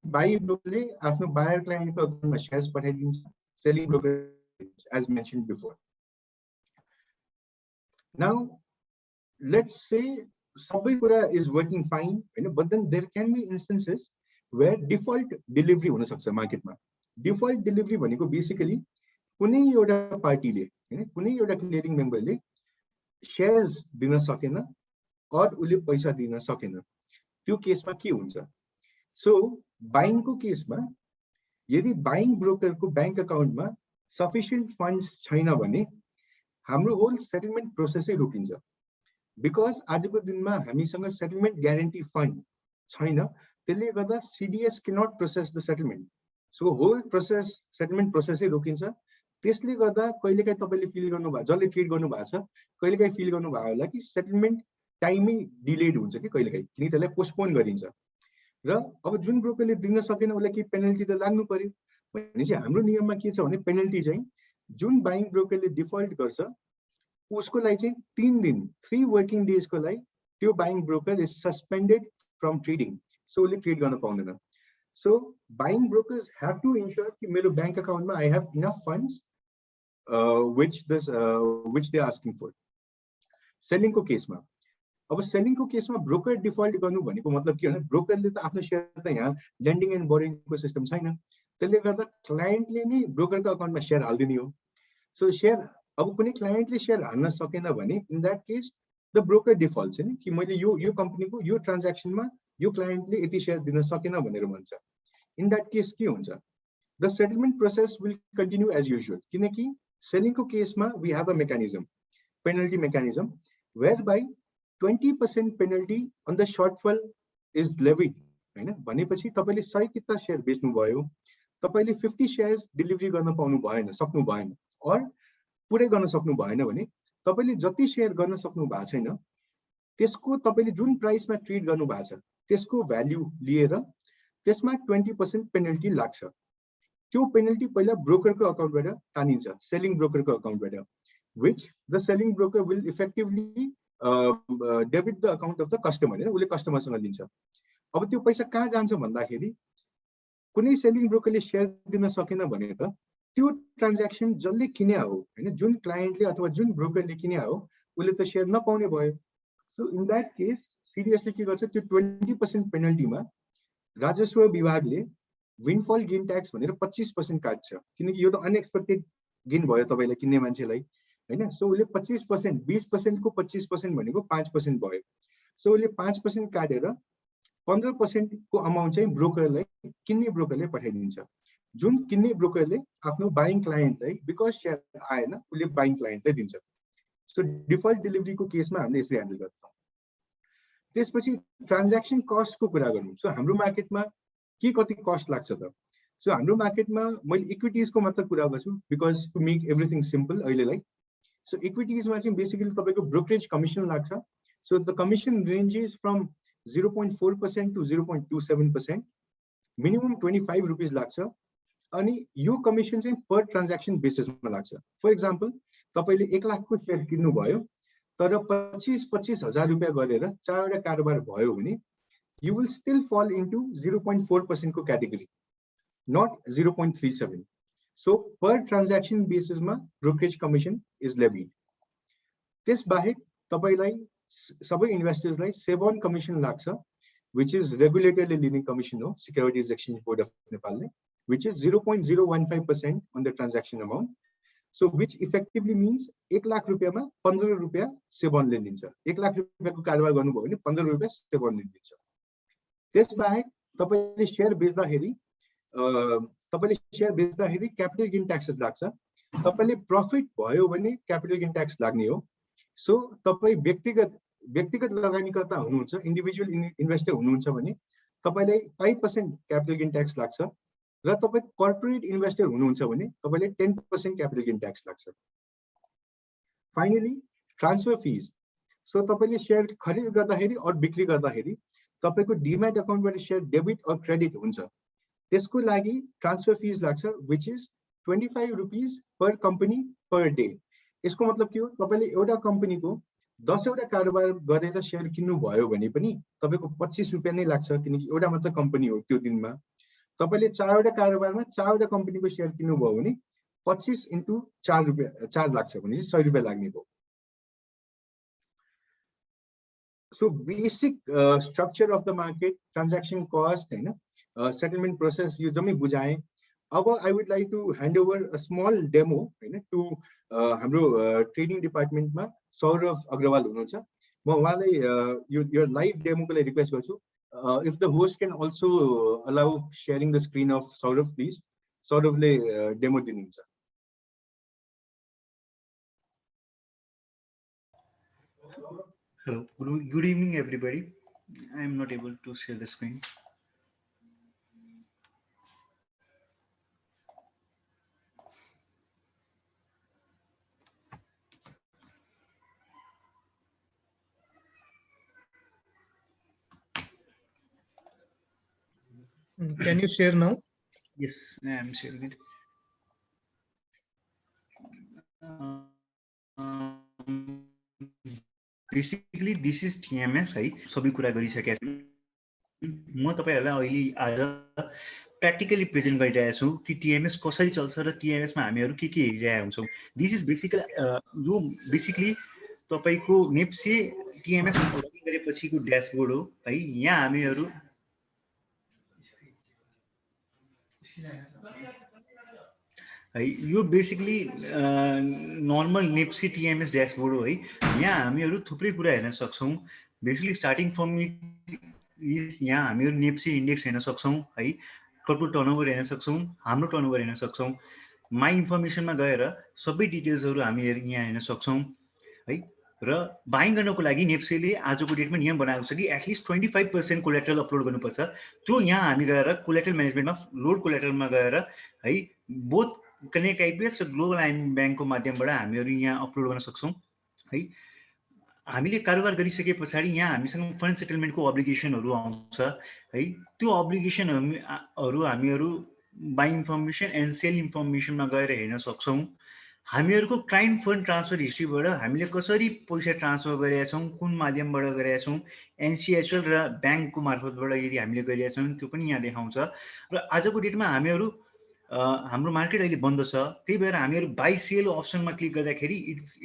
बाई ब्रोकरले आफ्नो बायर क्लाइन्टको अकाउन्टमा शेयर्स पठाइदिन्छ, selling broker as mentioned before. Now let's say सबै कुरा इज वर्किङ फाइन हैन, but then there can be instances where default delivery हुन सक्छ मार्केटमा। डिफल्ट डेलिभरी भनेको बेसिकली कुनै एउटा पार्टीले हैन कुनै एउटा क्लियरिङ मेम्बरले शेयर्स दिन सकेन और उले पैसा दिन सकेन, त्यो केसमा के हुन्छ। सो बाइङको केसमा यदि बाइङ ब्रोकरको बैंक अकाउन्टमा सफिसिएन्ट फन्ड्स छैन भने हाम्रो होल सेटलमेन्ट प्रोसेसै रोकिन्छ। बिकज आजको दिनमा हामीसँग सेटलमेन्ट ग्यारेन्टी फन्ड छैन, त्यसले गर्दा CDS can not process the settlement. So whole process settlement प्रोसेसै रोकिन्छ। त्यसले गर्दा कहिलेकाहीँ तपाईले फिल गर्नुभएको जसले ट्रेड गर्नुभएको छ कहिलेकाहीँ फिल गर्नुभयो होला कि सेटलमेन्ट टाइमै डिलेड हुन्छ कि कहिलेकाहीँ, किन त्यसलाई पोस्टपोन गरिन्छ। र अब जुन ब्रोकरले दिन सकेन उसलाई के पेनल्टी त लाग्नु पर्यो। भनेपछि हाम्रो नियममा के छ भने पेनल्टी चाहिँ जुन बाइङ ब्रोकरले डिफल्ट गर्छ उसको लागि चाहिँ 3 दिन 3 वर्किङ डेजको लागि त्यो buying broker is suspended from trading, so उसले ट्रेड गर्न पाउँदैन। So buying brokers have to ensure कि मेरो बैंक अकाउन्टमा I have enough funds which they are asking for। Selling को केसमा अब सेलिङको केसमा ब्रोकर डिफल्ट गर्नु भनेको मतलब के भने ब्रोकरले त आफ्नो शेयर त यहाँ लेन्डिङ एन्ड बोरोइङको सिस्टम छैन, त्यसले गर्दा क्लाइन्टले नै ब्रोकरको अकाउन्टमा शेयर हाल्दिने हो। सो शेयर अब कुनै क्लाइन्टले शेयर हाल्न सकेन भने in that case the broker default छ नि कि मैले यो कम्पनीको यो ट्रान्ज्याक्सनमा यो क्लाइन्टले यति शेयर दिन सकेन भनेर भन्छ। इन दैट केस के हुन्छ, the settlement process will continue as usual, किनकि सेलिङको केसमा we have a mechanism, penalty mechanism, whereby 20% penalty on the shortfall is levied हैन। भनेपछि तपाईले 100 किता शेयर बेच्नु भयो, तपाईले 50 शेयर्स डेलिभरी गर्न पाउनु भएन, सक्नु भएन, और पुरै गर्न सक्नु भएन भने तपाईले जति शेयर गर्न सक्नु भएको छैन त्यसको तपाईले जुन प्राइसमा ट्रेड गर्नु भएको छ त्यसको भ्याल्यु लिएर त्यसमा 20% पेनल्टी लाग्छ। त्यो पेनल्टी पहिला ब्रोकरको अकाउन्टबाट तानिन्छ, selling ब्रोकरको अकाउन्टबाट, which the selling broker will effectively debit the account of the customer, हैन, उले कस्टमरसँग लिन्छ। अब त्यो पैसा कहाँ जान्छ भन्दाखेरि कुनै सेलिङ ब्रोकरले शेयर दिन सकेन भने त त्यो ट्रान्ज्याक्सन जसले किने हो हैन, जुन क्लाइन्टले अथवा जुन ब्रोकरले किने हो उले त शेयर नपाउने भयो। So in that case seriously के गर्छ, त्यो 20% पेनल्टीमा राजस्व विभागले विनफल गेन ट्याक्स भनेर 25% काट्छ, किनकि यो त अनएक्सपेक्टेड गेन भयो तपाईलाई किन्ने मान्छेलाई हैन। सो उसले 25%, 20% को 25% भनेको 5% भयो। सो उसले 5% काटेर 15% को अमाउन्ट चाहिँ ब्रोकरलाई, किन्ने ब्रोकरले पठाइदिन्छ, जुन किन्ने ब्रोकरले आफ्नो बाइङ क्लाइन्टलाई बिकज शेयर आएन उसले बाइङ क्लाइन्टलाई दिन्छ। सो डिफल्ट डेलिभरीको केसमा हामीले यसरी ह्यान्डल गर्छौँ। त्यसपछि ट्रान्ज्याक्सन कस्टको कुरा गरौँ। सो हाम्रो मार्केटमा के कति कस्ट लाग्छ त? सो हाम्रो मार्केटमा मैले इक्विटीजको मात्र कुरा गर्छु because to make everything simple अहिलेलाई। सो इक्विटीजमा चाहिँ बेसिकली तपाईको ब्रोकरेज कमिसन लाग्छ। So the commission ranges from 0.4% to 0.27%, minimum 25 rupees लाग्छ। अनि यो कमिसन चाहिँ पर ट्रान्ज्याक्सन बेसिसमा लाग्छ। फर एक्जाम्पल तपाईले 1 लाखको शेयर किन्नु भयो तर 25 हजार रुपैयाँ गरेर 4 वटा कारोबार भयो भने you will still fall into 0.4% को category, not 0.37. So per transaction basis ma brokerage commission is levied. त्यस बाहेक तपाईलाई सबै इन्भेस्टर्स लाई सेबन कमिसन लाग्छ, which is regulatorले लिने कमिसन हो, सिक्युरिटीज एक्सचेन्ज बोर्ड अफ नेपालले, which is 0.015% on the transaction amount. So which effectively means 1 lakh रुपैयाँमा 15 रुपैयाँ सेबनले लिन्छ। 1 लाख रुपैयाँको कारोबार गर्नुभयो भने 15 रुपैयाँ सेबनले लिन्छ। त्यसबाहेक तपाईले शेयर बेच्दाखेरि क्यापिटल गेन ट्याक्सेस लाग्छ। तपाईले प्रॉफिट भयो भने क्यापिटल गेन ट्याक्स लाग्ने हो। सो तपाई व्यक्तिगत लगानीकर्ता हुनुहुन्छ, इन्डिभिजुअल इन्भेस्टर हुनुहुन्छ भने तपाईलाई 5% क्यापिटल गेन ट्याक्स लाग्छ, र तपाई कर्पोरेट इन्भेस्टर हुनुहुन्छ भने तपाईले 10% क्यापिटल गेन ट्याक्स लाग्छ। Finally transfer fees. सो तपाईले शेयर खरिद गर्दाखेरि और बिक्री गर्दाखेरि तपाईको डीमैट अकाउन्टबाट शेयर डेबिट और क्रेडिट हुन्छ, त्यसको लागि ट्रान्सफर फीज लाग्छ, which is 25 rupees per company per day. यसको मतलब के हो, तपाईले एउटा कंपनीको 10 वटा कारोबार गरेर शेयर किन्नु भयो भने पनि तपाईको 25 रुपैयाँ नै लाग्छ, किनकि एउटा मात्र कंपनी हो त्यो दिनमा। तपाईले 4 वटा कारोबारमा 4 वटा कंपनीको शेयर किन्नु भयो भने 25 into 4 रुपैयाँ 4 लाग्छ भने 100 रुपैयाँ लाग्ने भयो। So basic structure of the market, transaction cost, settlement process you जम्मै बुझाएँ। अब I would like to hand over a small demo to हाम्रो ट्रेडिङ डिपार्टमेन्टमा सौरभ अग्रवाल हुनुहुन्छ। म उहाँलाई यो लाइभ डेमोको लागि रिक्वेस्ट गर्छु। If the host can also allow sharing the screen of Saurav, please. सौरभले डेमो दिनुहुन्छ। Hello, good evening everybody. I am not able to share the screen. Can you share now? Yes, I am sharing it. Basically this is TMS है, सबै कुरा गरिसकेको छु। म तपाईँहरूलाई अहिले आज प्र्याक्टिकली प्रेजेन्ट गरिरहेको छु कि टिएमएस कसरी चल्छ र टिएमएसमा हामीहरू के हेरिरहेका हुन्छौँ। दिस इज बेसिकली यो बेसिकली तपाईँको नेप्से टिएमएस लगइन गरेपछिको ड्यासबोर्ड हो है। यहाँ हामीहरू है यो बेसिकली नर्मल नेप्सी टिएमएस ड्यासबोर्ड हो है। यहाँ हामीहरू थुप्रै कुरा हेर्न सक्छौँ। बेसिकली स्टार्टिङ फ्रम यहाँ हामीहरू नेप्सी इन्डेक्स हेर्न सक्छौँ है, टोटल टर्नओभर हेर्न सक्छौँ, हाम्रो टर्नओभर हेर्न सक्छौँ। माई इन्फर्मेसनमा गएर सबै डिटेल्सहरू हामी यहाँ हेर्न सक्छौँ है। र बाइङ गर्नको लागि नेप्सेले आजको डेटमा नियम बनाएको छ कि एटलिस्ट 25% कोलेट्रल अपलोड गर्नुपर्छ। त्यो यहाँ हामी गएर कोलेट्रल म्यानेजमेन्टमा लोड कोलेट्रलमा गएर है बोथ कनेक्ट आइपिएस र ग्लोबल आइएम ब्याङ्कको माध्यमबाट हामीहरू यहाँ अपलोड गर्न सक्छौँ है। हामीले कारोबार गरिसके पछाडि यहाँ हामीसँग फन्ड सेटलमेन्टको अब्लिगेसनहरू आउँछ है। त्यो अब्लिगेसनहरू हामीहरू बाइ इन्फर्मेसन एन्ड सेल इन्फर्मेसनमा गएर हेर्न सक्छौँ। हामीहरूको क्लाइन्ट फन्ड ट्रान्सफर हिस्ट्रीबाट हामीले कसरी पैसा ट्रान्सफर गरेका छौँ, कुन माध्यमबाट गरेका छौँ, एनसिएचएल र ब्याङ्कको मार्फतबाट यदि हामीले गरिरहेका छौँ त्यो पनि यहाँ देखाउँछ। र आजको डेटमा हामीहरू हाम्रो मार्केट अहिले बन्द छ, त्यही भएर हामीहरू बाई सेल अप्सनमा क्लिक गर्दाखेरि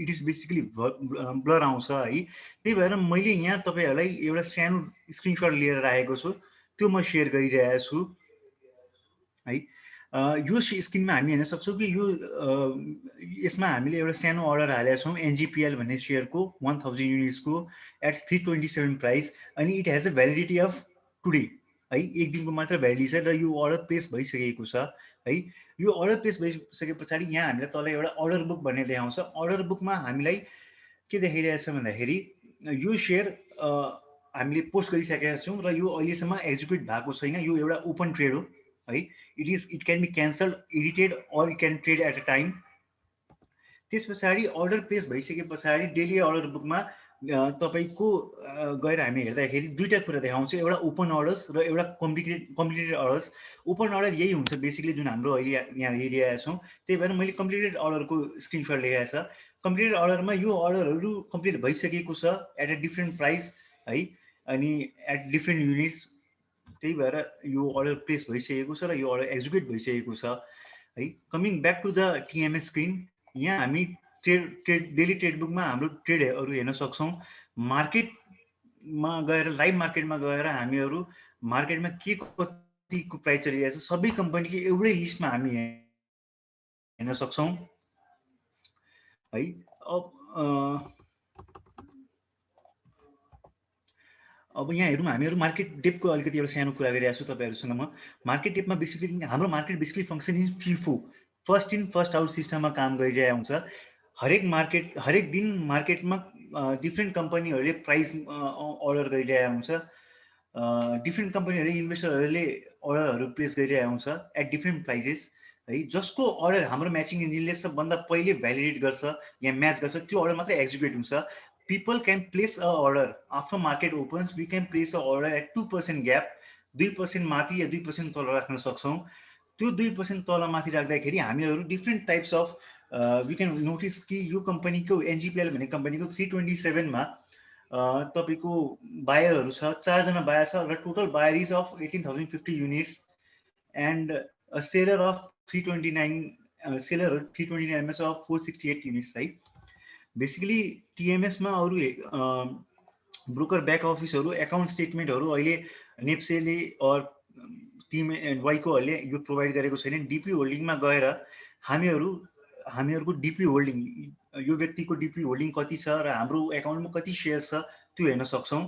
इट इज बेसिकली ब्लर आउँछ है। त्यही भएर मैले यहाँ तपाईँहरूलाई एउटा सानो स्क्रिनसट लिएर राखेको छु, त्यो म सेयर गरिरहेको छु है। यो स्क्रिनमा हामी हेर्न सक्छौँ कि यो यसमा हामीले एउटा सानो अर्डर हालेका छौँ एनजिपिएल भन्ने सेयरको 1000 युनिट्सको एट 327 प्राइस, अनि it has a validity of today है, एक दिनको मात्र भ्यालिडी छ र यो अर्डर प्लेस भइसकेको छ है। यो अर्डर प्लेस भइसके पछाडि यहाँ हामीलाई तल एउटा अर्डर बुक भन्ने देखाउँछ। अर्डर बुकमा हामीलाई के देखाइरहेको छ भन्दाखेरि यो सेयर हामीले पोस्ट गरिसकेका छौँ र यो अहिलेसम्म एक्जिक्युट भएको छैन। यो एउटा ओपन ट्रेड हो है। It can be cancelled, edited or it can trade at a time. त्यस पछाडि अर्डर प्लेस भइसके पछाडि डेली अर्डर बुकमा तपाईँको गएर हामी हेर्दाखेरि दुईवटा कुरा देखाउँछ, एउटा ओपन अर्डर्स र एउटा कम्प्लिटेड अर्डर्स। ओपन अर्डर यही हुन्छ बेसिकली जुन हाम्रो अहिले यहाँ हेरिरहेका छौँ। त्यही भएर मैले कम्प्लिटेड अर्डरको स्क्रिनसट लेखेको छ। कम्प्लिटेड अर्डरमा यो अर्डरहरू कम्प्लिट भइसकेको छ एट अ डिफ्रेन्ट प्राइस है, अनि एट डिफ्रेन्ट युनिट्स। त्यही भएर यो अर्डर प्लेस भइसकेको छ र यो अर्डर एक्जिक्युट भइसकेको छ है। Coming back to the TMS screen, यहाँ हामी डेली ट्रेड बुकमा हाम्रो ट्रेडहरू हेर्न सक्छौँ। मार्केटमा गएर लाइभ मार्केटमा गएर हामीहरू मार्केटमा के कतिको प्राइस चलिरहेको छ सबै कम्पनीको एउटै लिस्टमा हामी हेर्न सक्छौँ है। अब यहाँ हेरौँ, हामीहरू मार्केट डेपको अलिकति एउटा सानो कुरा गरिरहेको छु तपाईँहरूसँग। म मार्केट डेपमा बेसिकली हाम्रो market basically function in FIFO, first in first out सिस्टममा काम गरिरहेको हुन्छ। हरेक दिन मार्केटमा डिफ्रेन्ट कम्पनीहरूले प्राइस अर्डर गरिरहेको हुन्छ। डिफ्रेन्ट कम्पनीहरूले इन्भेस्टरहरूले अर्डरहरू प्लेस गरिरहेको हुन्छ एट डिफ्रेन्ट प्राइसेस है। जसको अर्डर हाम्रो म्याचिङ इन्जिनले सबभन्दा पहिले भ्यालिडेट गर्छ या म्याच गर्छ त्यो अर्डर मात्रै एक्जिक्युट हुन्छ। People can place a order after market opens. We can place a order at 2% gap, 2% माथि या 2% तल राख्न सक्छौँ। त्यो 2% तल माथि राख्दाखेरि हामीहरू different types of we can notice कि यो कम्पनीको एनजिपिएल भन्ने कम्पनीको 327 मा तपाईँको बायरहरू छ, 4 जना बायर छ र total buyer is of 18,050 units and seller of 329 सेलरहरू 329 मा छ 468 युनिट्स है। बेसिकली टिएमएसमा अरू ब्रोकर ब्याक अफिसहरू एकाउन्ट स्टेटमेन्टहरू अहिले नेप्सेले अर टिम वाइकोहरूले यो प्रोभाइड गरेको छैन। डिपी होल्डिङमा गएर हामीहरूको डिपी होल्डिङ, यो व्यक्तिको डिपी होल्डिङ कति छ र हाम्रो एकाउन्टमा कति सेयर छ त्यो हेर्न सक्छौँ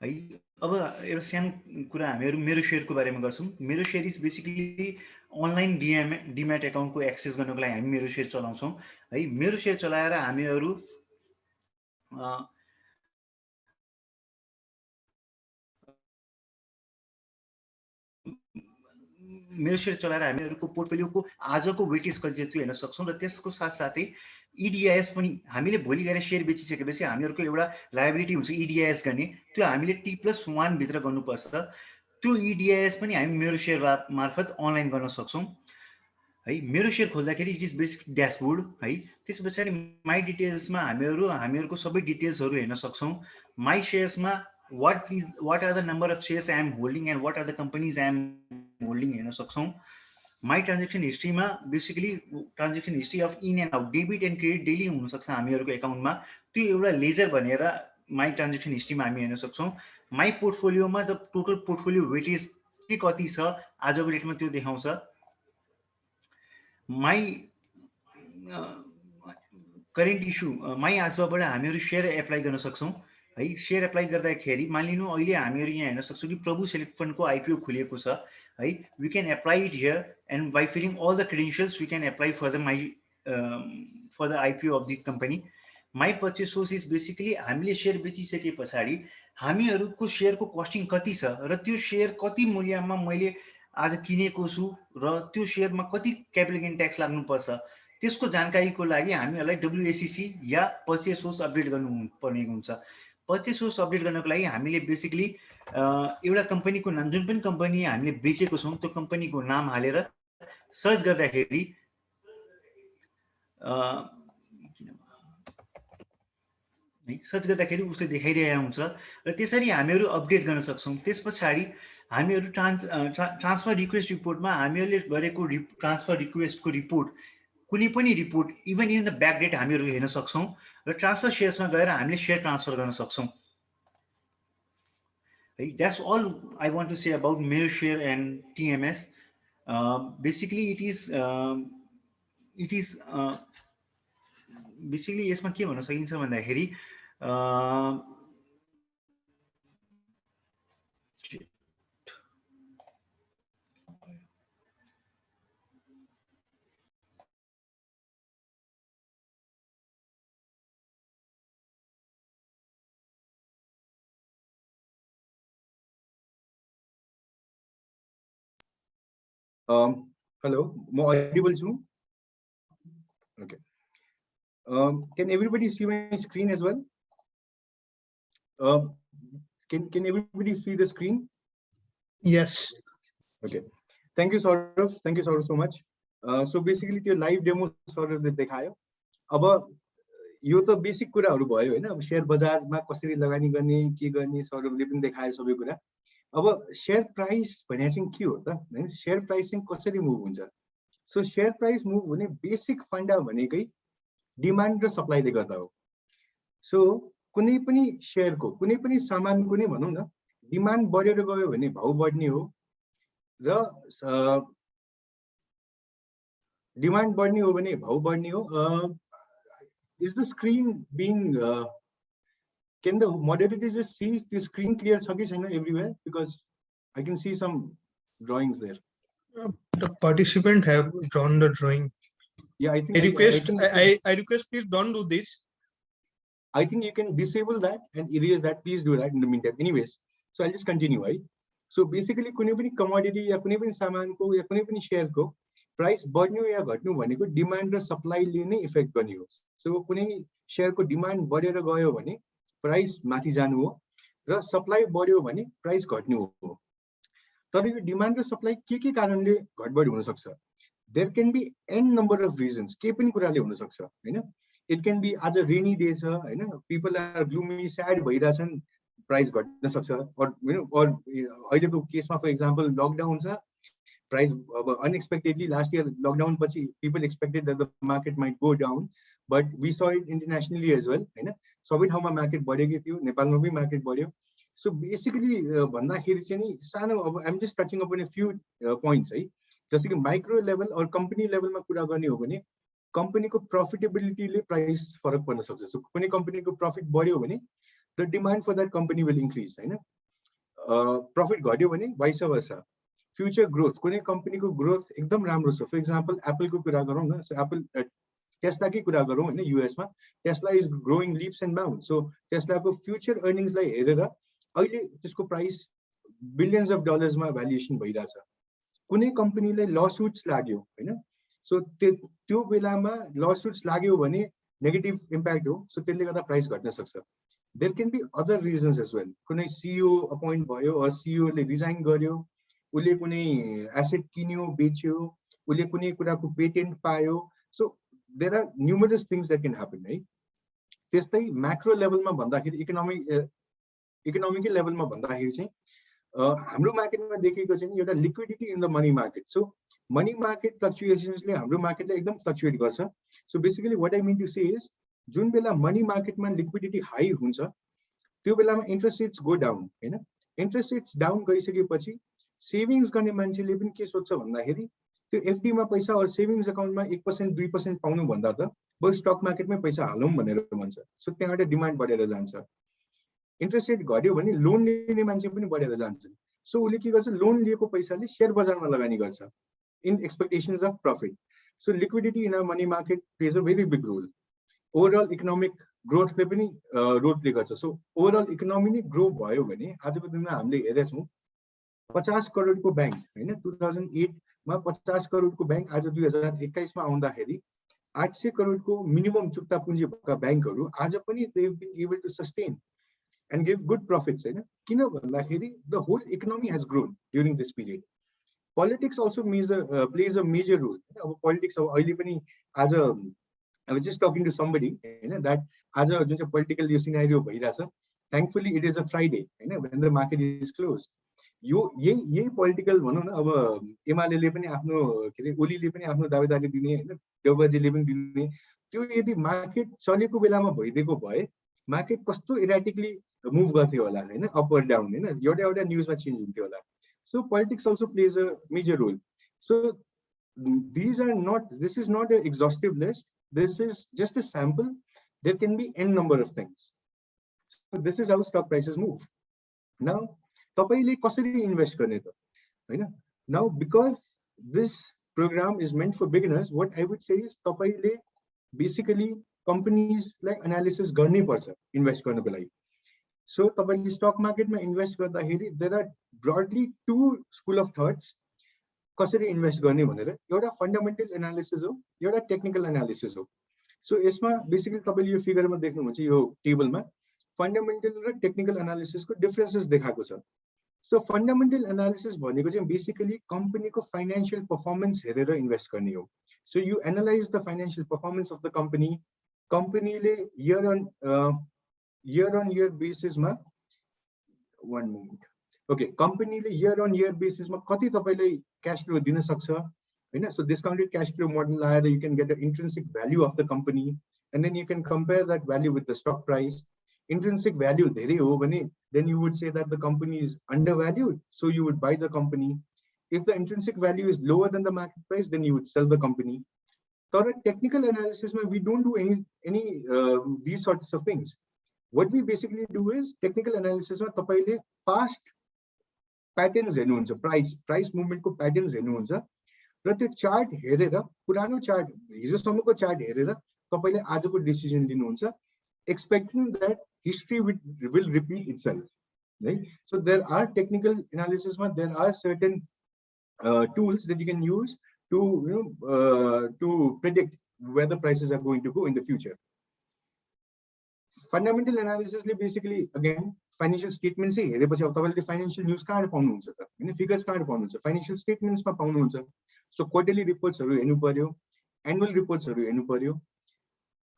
है। है। अब एउटा सानो कुरा हामीहरू मेरो सेयरको बारेमा गर्छौँ। मेरो share is basically online demat एकाउन्टको एक्सेस गर्नको लागि हामी मेरो सेयर चलाउँछौँ है। मेरो सेयर चलाएर हामीहरू मेरो सेयर चलाएर हामीहरूको पोर्टफोलियोको आजको वेटेज कति छ त्यो हेर्न सक्छौँ। र त्यसको साथसाथै इडिआइएस पनि हामीले भोलि गएर सेयर बेचिसकेपछि हामीहरूको एउटा लायबिलिटी हुन्छ इडिआइएस गर्ने, त्यो हामीले T+1 भित्र गर्नुपर्छ। त्यो इडिआइएस पनि हामी मेरो सेयर मार्फत अनलाइन गर्न सक्छौँ है। मेरो सेयर खोल्दाखेरि इट इज बेसिक ड्यासबोर्ड है। त्यस पछाडि माई डिटेल्समा हामीहरूको सबै डिटेल्सहरू हेर्न सक्छौँ। माई सेयर्समा what are the number of shares I am holding and what are the companies I am holding हेर्न सक्छौँ। माई ट्रान्जेक्सन हिस्ट्रीमा basically transaction history of in and out, debit and credit daily हुनसक्छ हामीहरूको एकाउन्टमा, त्यो एउटा laser भनेर my transaction हिस्ट्रीमा हामी हेर्न सक्छौँ। माई पोर्टफोलियोमा द टोटल पोर्टफोलियो वेटेज के कति छ आजको डेटमा त्यो देखाउँछ। माई करेन्ट इस्यु माई आजबाट हामीहरू सेयर एप्लाई गर्न सक्छौँ है। सेयर एप्लाई गर्दाखेरि मानिलिनु अहिले हामीहरू यहाँ हेर्न सक्छौँ कि प्रभु सेलेक्ट फन्डको आइपिओ खुलेको छ है। We can apply it here and by filling all the credentials we can apply for the IPO of the company. My purchase source is basically हामीले सेयर बेचिसके पछाडि हामीहरूको सेयरको कस्टिङ कति छ र त्यो सेयर कति मूल्यमा मैले आज किनेको छु र त्यो सेयरमा कति क्यापिटल गेन ट्याक्स लाग्नुपर्छ त्यसको जानकारीको लागि हामीहरूलाई WACC या पर्चेस सोर्स अपडेट गर्नुपर्ने हुन्छ। पर्चेस सोर्स अपडेट गर्नको लागि हामीले बेसिकली एउटा कम्पनीको नाम, जुन पनि कम्पनी हामीले बेचेको छौँ त्यो कम्पनीको नाम हालेर सर्च गर्दाखेरि उसले देखाइरहेको हुन्छ र त्यसरी हामीहरू अपडेट गर्न सक्छौँ। त्यस पछाडि हामीहरू ट्रान्सफर रिक्वेस्ट रिपोर्टमा हामीहरूले गरेको ट्रान्सफर रिक्वेस्टको रिपोर्ट, कुनै पनि report even in the back date हामीहरू हेर्न सक्छौँ र ट्रान्सफर सेयर्समा गएर हामीले सेयर ट्रान्सफर गर्न सक्छौँ है। That's all I want to say about मेरो share and TMS। Basically it is basically यसमा के भन्न सकिन्छ भन्दाखेरि hello, more audible too? Okay. Can everybody see my screen as well? Can everybody see the screen? Yes. Okay. Thank you, Saurav. Thank you, Saurav, so much. So basically, the live demo Saurav ले देखायो। अब यो त basic कुराहरु भयो हैन। अब share बजारमा कसरी लगानी गर्ने, के गर्ने सौरभले पनि देखायो सबै कुरा। अब शेयर प्राइस भने चाहिँ के हो त? हैन, शेयर प्राइस चाहिँ कसरी मुभ हुन्छ? सो शेयर प्राइस मुभ हुने बेसिक फन्डा भनेकै डिमान्ड र सप्लाईले गर्दा हो। सो कुनै पनि शेयरको, कुनै पनि सामानको नै भनौं न, डिमान्ड बढेर गयो भने भाउ बढ्ने हो र डिमान्ड बढ्ने हो भने भाउ बढ्ने हो। Is the screen being can the moderator just see the screen clear everywhere, because I can see some drawings there. The participant have drawn the drawing. Yeah, I think I request please don't do this. I think you can disable that and erase that. Please do that in the meantime. Anyways, so I'll just continue, right? So basically कुनै पनि commodity या कुनै पनि सामानको या कुनै पनि share को price बढ्नु या घट्नु भनेको डिमान्ड र सप्लाईले नै इफेक्ट गर्ने हो। सो कुनै शेयरको डिमान्ड बढेर गयो भने प्राइस माथि जानु हो र सप्लाई बढ्यो भने प्राइस घट्नु हो। तर यो डिमान्ड र सप्लाई के कारणले घटबढ हुन सक्छ? There can be an number of reasons. के पनि कुराले हुन सक्छ हैन। इट क्यान बी आज रेनी डे छ हैन, पीपल आर ग्लूमी स्याड भइराछन्, प्राइस घट्न सक्छ। और अहिलेको केसमा फर एक्जाम्पल लकडाउन छ, price unexpectedly last year lockdown pachi people expected that the market might go down, but we saw it internationally as well हैन। सबै ठाउँमा मार्केट बढेको थियो, नेपालमा पनि मार्केट बढ्यो। सो बेसिकली भन्दाखेरि चाहिँ नि सानो, अब I am just touching upon a few points है। जस्तै कि माइक्रो लेभल और कम्पनी लेभलमा कुरा गर्ने हो भने कम्पनीको प्रॉफिटेबिलिटीले प्राइस फरक पर्न सक्छ। सो कुनै कम्पनीको प्रॉफिट बढ्यो भने the demand for that company will increase हैन। प्रफिट घट्यो भने वाइस वर्सा फ्युचर ग्रोथ कुनै कम्पनीको ग्रोथ एकदम राम्रो छ फर एक्जाम्पल एप्पलको कुरा गरौँ न सो एप्पल टेस्लाकै कुरा गरौँ हैन युएसमा Tesla is growing leaps and bounds so टेस्लाको फ्युचर अर्निङ्सलाई हेरेर अहिले त्यसको प्राइस बिलियन्स अफ डलर्समा भ्यालुएसन भइरहेछ कुनै कम्पनीलाई लसुट्स लाग्यो हैन सो त्यो बेलामा लसुट्स लाग्यो भने नेगेटिभ इम्प्याक्ट हो सो त्यसले गर्दा प्राइस घट्न सक्छ there can be other reasons as well कुनै सिइओ अपॉइन्ट भयो अर सिइओ ले रिजाइन गर्यो उले कुनै एसेट किन्यो बेच्यो उले कुनै कुराको पेटेन्ट पायो so there are numerous things that can happen है त्यस्तै म्याक्रो लेभलमा भन्दाखेरि इकोनोमिकल लेभलमा भन्दाखेरि चाहिँ हाम्रो मार्केटमा देखेको चाहिँ एउटा liquidity in the money market so money market फ्लक्चुएसन्सले हाम्रो मार्केटलाई एकदम फ्लक्चुएट गर्छ so basically what I mean to say is जुन बेला मनी मार्केटमा लिक्विडिटी हाई हुन्छ त्यो बेलामा इन्ट्रेस्ट रेट्स गो डाउन हैन इन्ट्रेस्ट रेट्स डाउन गइसकेपछि सेभिङ्स गर्ने मान्छेले पनि के सोच्छ भन्दाखेरि त्यो एफडी मा पैसा अर सेभिङ्स अकाउन्टमा 1% 2% पाउनु भन्दा त बरु स्टक मार्केटमै पैसा हालौँ भनेर भन्छ सो त्यहाँबाट डिमान्ड बढेर जान्छ इन्ट्रेस्ट रेट घट्यो भने लोन लिने मान्छे पनि बढेर जान्छ सो उले के गर्छ लोन लिएको पैसाले शेयर बजारमा लगानी गर्छ in expectations of profit so liquidity in a money market plays a very big role overall economic ग्रोथले पनि रोल प्ले गर्छ सो ओभरअल इकोनोमी नै ग्रो भयो भने आजको दिनमा हामीले हेरेछौँ 50 करोडको बैंक हैन 2008 मा 50 करोडको बैंक आज 2021 मा आउँदाखेरि 800 करोडको मिनिमम चुक्ता पुँजी भएका बैंकहरू आज पनि they have been able to sustain and give good profits हैन किन भन्दाखेरि the whole economy has grown during this period politics also plays a major role अब पॉलिटिक्स अब अहिले पनि आज I was just talking to somebody that आज जुन चाहिँ पोलिटिकल यो सिनेरियो भइराछ thankfully it is a Friday हैन when the market is closed यो यही पोलिटिकल भनौँ न अब एमाले पनि आफ्नो के रे ओलीले पनि आफ्नो दावेदारी दिने हैन देवबाजीले पनि दिने त्यो यदि मार्केट चलेको बेलामा भइदिएको भए मार्केट कस्तो इराटिकली मुभ गर्थ्यो होला हैन अप अर डाउन हैन एउटा न्यूजमा चेन्ज हुन्थ्यो होला so politics also plays a major role so this is not an exhaustive list this is just a sample there can be n number of things so this is how stock prices move now तपाईले कसरी invest गर्ने त हैन now because this program is meant for beginners what I would say is तपाईले basically companies like analysis गर्नै पर्छ invest गर्नको लागि so तपाईले स्टक मार्केटमा इन्भेस्ट गर्दाखेरि there are broadly two school of thoughts कसरी इन्भेस्ट गर्ने भनेर एउटा फन्डामेन्टल एनालिसिस हो एउटा टेक्निकल एनालिसिस हो सो यसमा बेसिकली तपाईले यो फिगरमा देख्नुहुन्छ यो टेबलमा फन्डामेन्टल र टेक्निकल एनालिसिसको डिफरेन्सेस देखाएको छ सो फन्डामेन्टल एनालिसिस भनेको चाहिँ बेसिकली कम्पनीको फाइनान्शियल परफर्मेन्स हेरेर इन्भेस्ट गर्ने हो so you analyse the financial performance of the कम्पनीले इयर अन इयर बेसिसमा one moment okay कम्पनीले इयर अन इयर बेसिसमा कति तपाईले क्याश फ्लो दिन सक्छ हैन so discounted cash flow model लाएर you can get the intrinsic value of the company and then you can compare that value with the stock price intrinsic value धेरै हो भने then you would say that the company is undervalued so you would buy the company if the intrinsic value is lower than the market price then you would sell the company तर technical analysis we don't do any these sorts of things what we basically do is technical analysis तपाईले past patterns हेर्नुहुन्छ price movement को patterns हेर्नुहुन्छ र त्यो chart हेरेर पुरानो chart हिजोसम्मको chart हेरेर तपाईले आजको डिसिजन लिनुहुन्छ expecting that history will repeat itself right so there are technical analysis there are certain tools that you can use to to predict where the prices are going to go in the future fundamental analysis basically again financial statements हेरेपछि अब तपाईले financial news कहाँ पाउनुहुन्छ त हैन figures कहाँ पाउनुहुन्छ financial स्टेटमेन्ट्समा पाउनुहुन्छ सो क्वार्टरली रिपोर्ट्सहरु हेर्नु पर्यो एनुअल रिपोर्ट्सहरु हेर्नु पर्यो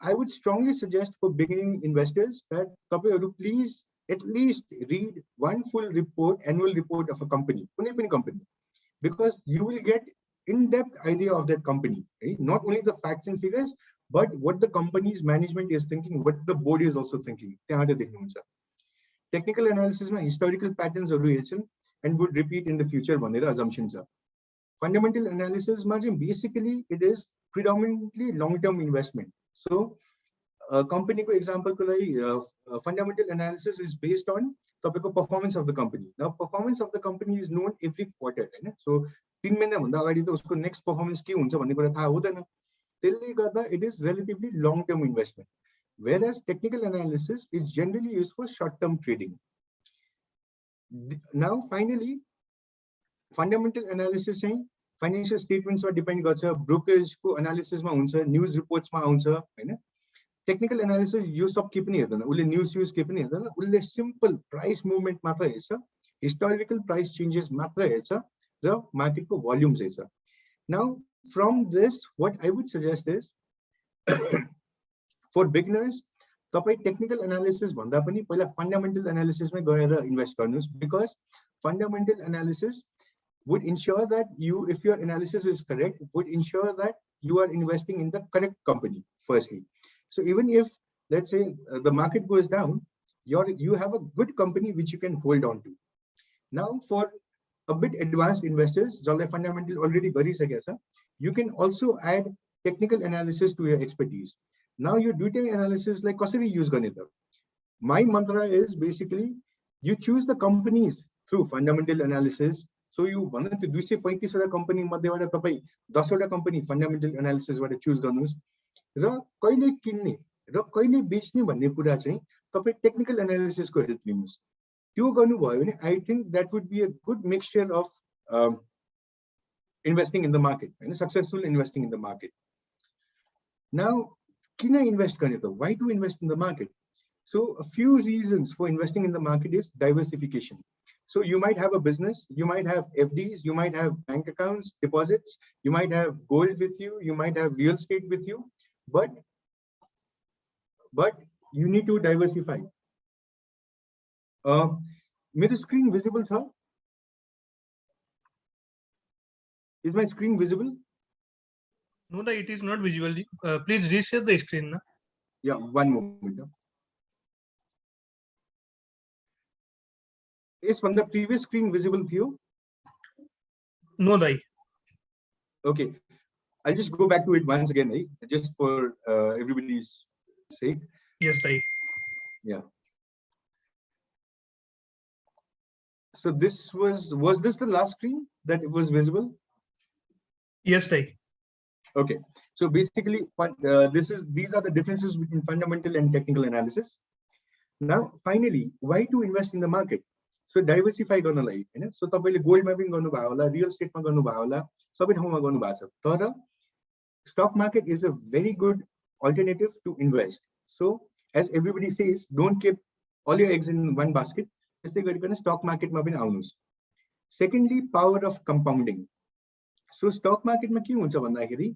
I would strongly suggest for beginning investors that तपाईहरु please at least read one full report annual report of a company कुनै पनि company because you will get in-depth idea of that company right? Not only the facts and figures but what the company's management is thinking what the board is also thinking त्यहाँ देख्नुहुन्छ technical analysis मा historical patterns हरु हेर्छन् and would repeat in the future भनेर assumption छ fundamental analysis मा चाहिँ basically it is predominantly long term investment so company को example को लागि fundamental analysis is based on तपाईँको performance of the company. Now performance of the company is known every quarter होइन. So 3 महिनाभन्दा अगाडि त उसको नेक्स्ट पर्फर्मेन्स के हुन्छ भन्ने कुरा थाहा हुँदैन. त्यसले गर्दा it is relatively long term investment. Whereas technical analysis is generally used for short-term trading. Now, finally, fundamental analysis चाहिँ financial statements मा depend गर्छ, brokerage को analysis मा हुन्छ, news reports मा आउँछ हैन. Technical analysis यो सब के पनि हेर्दैन, उले news के पनि हेर्दैन, उले simple price movement मात्र हेर्छ, historical price changes मात्र हेर्छ र market को volumes हेर्छ. Now, from this, what I would suggest is for beginners, तपाईं technical analysis भन्दा पनि पहिला fundamental analysis मै गएर इन्भेस्ट गर्नुस्, because fundamental analysis would ensure that you, if your analysis is correct, would ensure that you are investing in the correct company firstly. So even if, let's say, the market goes down, you have a good company which you can hold on to. Now, for a bit advanced investors, जसलाई fundamental already गरिसकेको छ, you can also add technical analysis to your expertise. Now your duty analysis like कसरी use गर्ने त? My mantra is basically you choose the companies through fundamental analysis. So you भन्नु त्यो 235 वटा company मध्येबाट तपाई 10 वटा कम्पनी फन्डामेन्टल एनालिसिस बाट चुज गर्नुस् र कहिले किन्ने र कहिले बेच्ने भन्ने कुरा चाहिँ तपाई टेक्निकल एनालिसिस को हेल्प लिनुस्. त्यो गर्नु भयो भने I think that would be a good mixture of investing in the market and successful investing in the market. Now, किन इन्भेस्ट गर्ने त? Why to invest in the market? So a few reasons for investing in the market is diversification. So you might have a business, you might have FDs, you might have bank accounts, deposits, you might have gold with you, you might have real estate with you, but you need to diversify. मेरो screen visible sir? Is my screen visible? No, it is not visible. Please reshare the screen. Na? Yeah, one moment. Is from the previous screen visible to you? No, Dai. Okay, I'll just go back to it once again, right? Just for everybody's sake. Yes, Dai. Yeah. So this was this the last screen that it was visible? Yes, Dai. Okay, so basically, these are the differences between fundamental and technical analysis. Now, finally, why to invest in the market? So diversify गर्न लागि हैन. So तपाईले gold mapping गर्नु भयो होला, real estate मा गर्नु भयो होला, सबै ठाउँमा गर्नु भएको छ. तर stock market is a very good alternative to invest. So as everybody says, don't keep all your eggs in one basket. त्यस्तै गरिकन stock market मा पनि आउनुस्. Secondly, power of compounding. So stock market मा के हुन्छ भन्दाखेरि,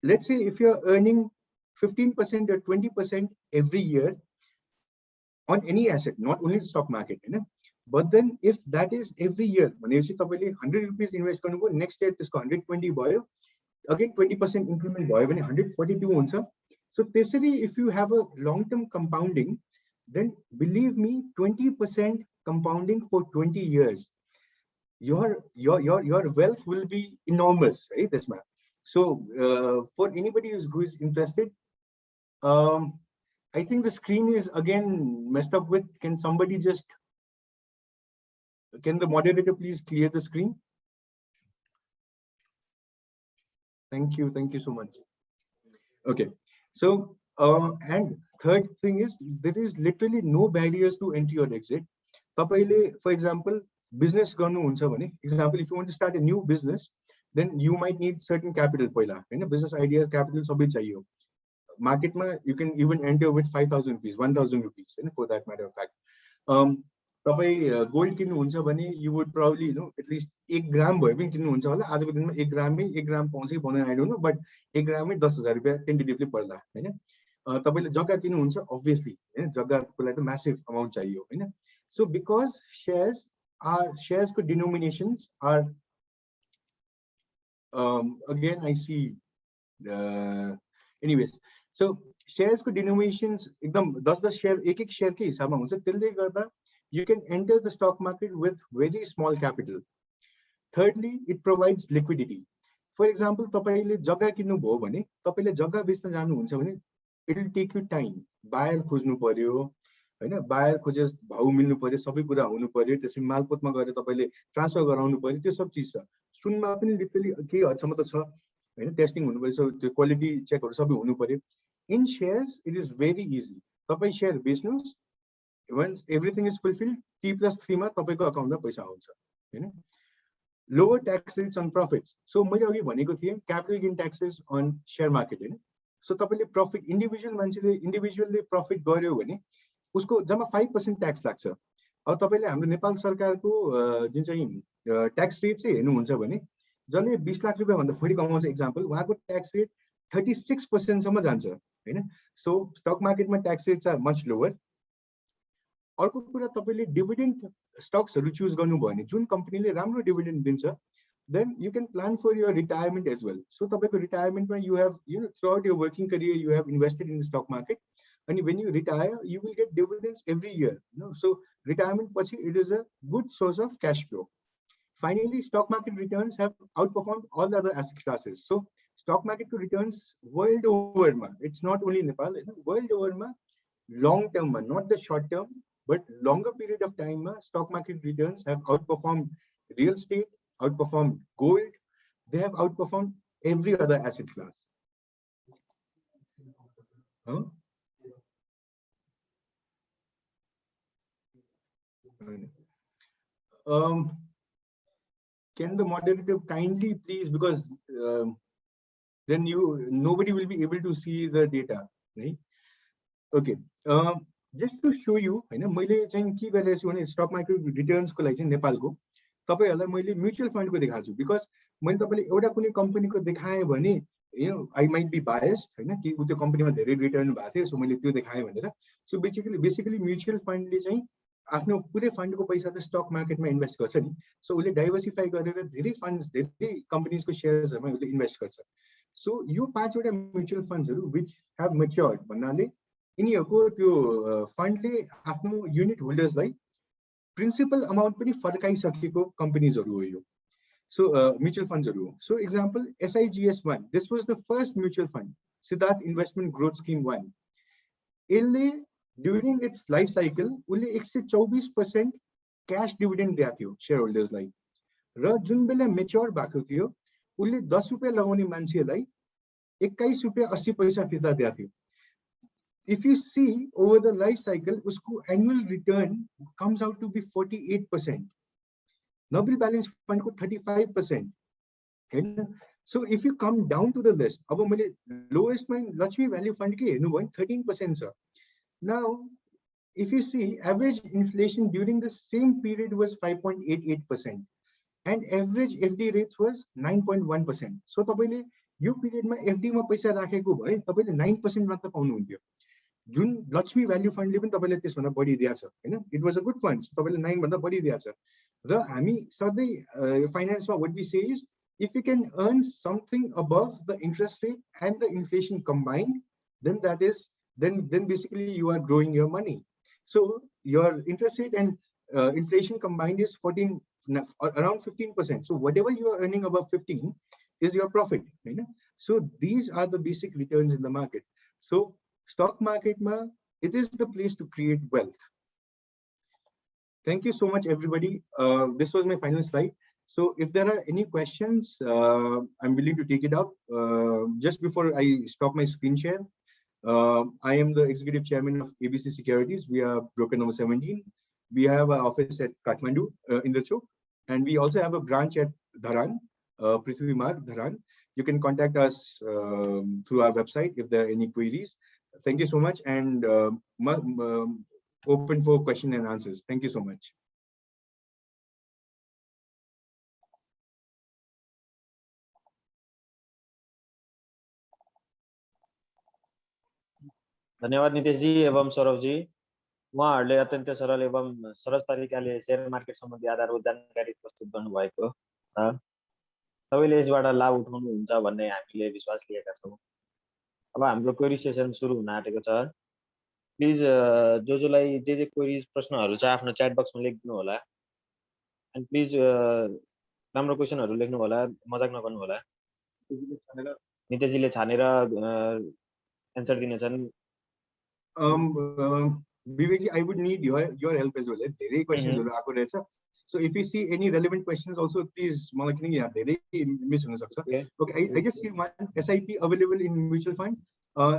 let's say if you're earning 15% or 20% every year on any asset, not only the stock market, you know, but then if that is every year, भनेपछि तपाईले 100 rupees invest गर्नुभयो, next year त्यसको 120 भयो, again 20% increment भयो भने 142 हुन्छ. So त्यसरी if you have a long term compounding, then believe me, 20% compounding for 20 years, your wealth will be enormous, right? This man. So for anybody who is interested, I think the screen is again messed up with. Can the moderator please clear the screen? Thank you so much. Okay, so and third thing is there is literally no barriers to entry or exit. तपाईले, for example, business गर्नु हुन्छ भने, example, if you want to start a new business, then you might need certain capital पहिला, हैन? Business idea capital सबै चाहियो. Market मा you can even enter with 5,000 rupees, 1,000 rupees, हैन? For that matter of fact. तपाईं gold किन्नु हुन्छ भने you would probably, you know, at least 1 ग्राम भयो पनि किन्नु हुन्छ होला. आजको दिनमा 1 ग्राम पाउँछ कि पाउँदैन I don't know, but 1 ग्राममै 10,000 रुपैयाँ tentatively पर्ला, हैन? तपाईले जग्गा किन्नु हुन्छ obviously, हैन? जग्गाको लागि त massive amount चाहियो, हैन? So because shares को denominations are again I see anyways, so shares को denominations एकदम 10 share एक share के हिसाबमा हुन्छ. त्यसले गर्दा you can enter the stock market with very small capital. Thirdly, it provides liquidity. For example, तपाईले जग्गा किन्नु भयो भने, तपाईले जग्गा बेच्न जानु हुन्छ भने, it will take you time. Buyer खोज्नु पर्यो, हैन बायर खोजेस भाउ मिल्नु पर्यो सबै कुरा हुनु पर्यो त्यसपछि मालपोतमा गएर तपाईले ट्रान्सफर गराउनु पर्यो त्यो सब चिज छ सुनमा पनि लिटरली केही हदसम्म त छ हैन टेस्टिङ हुनु पर्यो त्यो क्वालिटी चेकहरु सबै हुनु पर्यो in shares it is very easy तपाई share बेच्नुस् once everything is fulfilled T+3 मा तपाईको अकाउन्टमा पैसा आउँछ हैन lower tax rates on profits so मैले अघि भनेको थिए capital gain taxes on share market हैन so तपाईले प्रॉफिट इन्डिभिजुअल मान्छेले इन्डिभिजुअलले प्रॉफिट गर्यो भने उसको जम्मा 5% ट्याक्स लाग्छ अब तपाईले हाम्रो नेपाल सरकारको जुन चाहिँ ट्याक्स रेट चाहिँ हेर्नुहुन्छ भने जसले 20 लाख रुपैयाँ भन्दा बढी कमाउँछ एक्जाम्पल उहाँको ट्याक्स रेट 36% सम्म जान्छ हैन सो स्टक मार्केटमा tax rates are much lower अर्को कुरा तपाईले डिभिडेन्ड स्टक्सहरु चुज गर्नुभयो भने जुन कम्पनीले राम्रो डिभिडेन्ड दिन्छ then you can plan for your retirement as well so तपाईको रिटायरमेन्टमा you have throughout your working career you have invested in the stock market and when you retire you will get dividends every year so retirement पछि it is a good source of cash flow finally stock market returns have outperformed all the other asset classes so stock market returns world over ma it's not only Nepal world over ma long term ma not the short term but longer period of time ma stock market returns have outperformed real estate outperformed gold they have outperformed every other asset class can the moderator kindly please because then nobody will be able to see the data right okay just to show you हैन मैले चाहिँ के गरेछु भने stock market returns को लागि चाहिँ नेपालको तपाईहरुलाई मैले म्युचुअल फन्ड को देखाएको छु बिकज मैले तपाईले एउटा कुनै कम्पनीको देखाए भने आई माइट बी बायस्ड हैन कि त्यो कम्पनीमा धेरै रिटर्न भएको थियो सो मैले त्यो देखाए भनेर सो बेसिकली म्युचुअल फन्डले चाहिँ आफ्नो पुरै फन्डको पैसा त स्टक मार्केटमा इन्भेस्ट गर्छ नि सो उले डाइभर्सिफाई गरेर धेरै फन्ड्स धेरै कम्पनीजको शेयर्सहरुमा उले इन्भेस्ट गर्छ सो यो पाँचवटा म्युचुअल फन्ड्सहरु व्हिच हैव मैच्योर्ड भन्नाले यिनीहरुको त्यो फन्डले आफ्नो युनिट होल्डर्सलाई प्रिन्सिपल अमाउन्ट पनि फर्काइसकेको कम्पनीजहरु हो यो सो म्युचुअल फन्ड्सहरु हो so example SIGS1 this was the first mutual fund Siddhartha investment growth scheme 1 यसले ड्युरिङ इट्स लाइफ साइकल उले 124% क्याश डिभिडेन्ड दिएको थियो शेयर होल्डर्सलाई र जुन बेला मेच्योर भएको थियो उले 10 रुपैयाँ लगाउने मान्छेलाई 21 रुपैयाँ 80 पैसा फिर्ता दिएको थियो if you see over the life cycle usko annual return comes out to be 48% Nobel balance fund ko 35% so if you come down to the list aba मैले lowest mind Lakshmi value fund ke हेर्नु भयो 13% छ now if you see average inflation during the same period was 5.88% and average FD rates was 9.1% so तपाईले यो पिरियडमा FD मा पैसा राखेको भए तपाईले 9% मात्र पाउनु हुन्थ्यो जुन लक्ष्मी भ्याल्यु फन्डले पनि तपाईले त्यसभन्दा बढी दिएको छ हैन it was a good fund तपाईले 9 भन्दा बढी दिएको छ र हामी सधैं फाइनान्समा what we say is if you can earn something above the interest rate and the inflation combined then basically you are growing your money so your interest rate and inflation combined is around 15% so whatever you are earning above 15 is your profit right? So these are the basic returns in the market so stock market ma it is the place to create wealth thank you so much everybody this was my final slide so if there are any questions I'm willing to take it up just before I stop my screen share I am the executive chairman of ABC Securities we are broker number 17 we have an office at Kathmandu in the Chowk and we also have a branch at Dharan Prithvi Marg Dharan you can contact us through our website if there are any queries thank you so much and open for question and answers thank you so much धन्यवाद नितेश जी एवं सौरभ जी उहाँहरूले अत्यन्त सरल एवं सरल तरिकाले share market सम्बन्धी आधारभूत जानकारी प्रस्तुत गर्नुभएको छ सबैले यसबाट लाभ उठाउनुहुन्छ भन्ने हामीले विश्वास लिएका छौं अब हाम्रो क्वेरी सेसन सुरु हुन आँटेको छ प्लिज जोलाई जे क्वेरीज प्रश्नहरु छ आफ्नो च्याट बक्समा लेख्दिनु होला एन्ड प्लिज राम्रो क्वेशनहरु लेख्नु होला मजाक नगर्नु होला नितेशजीले छानेर एन्सर दिनेछन् Vivekji, I would need your help as well. धेरै क्वेशनहरु आएको रहेछ. So if you see any relevant questions also, please मलाई किनकि यहाँ धेरै मिस हुन सक्छ. Okay, I just see one SIP available in mutual fund.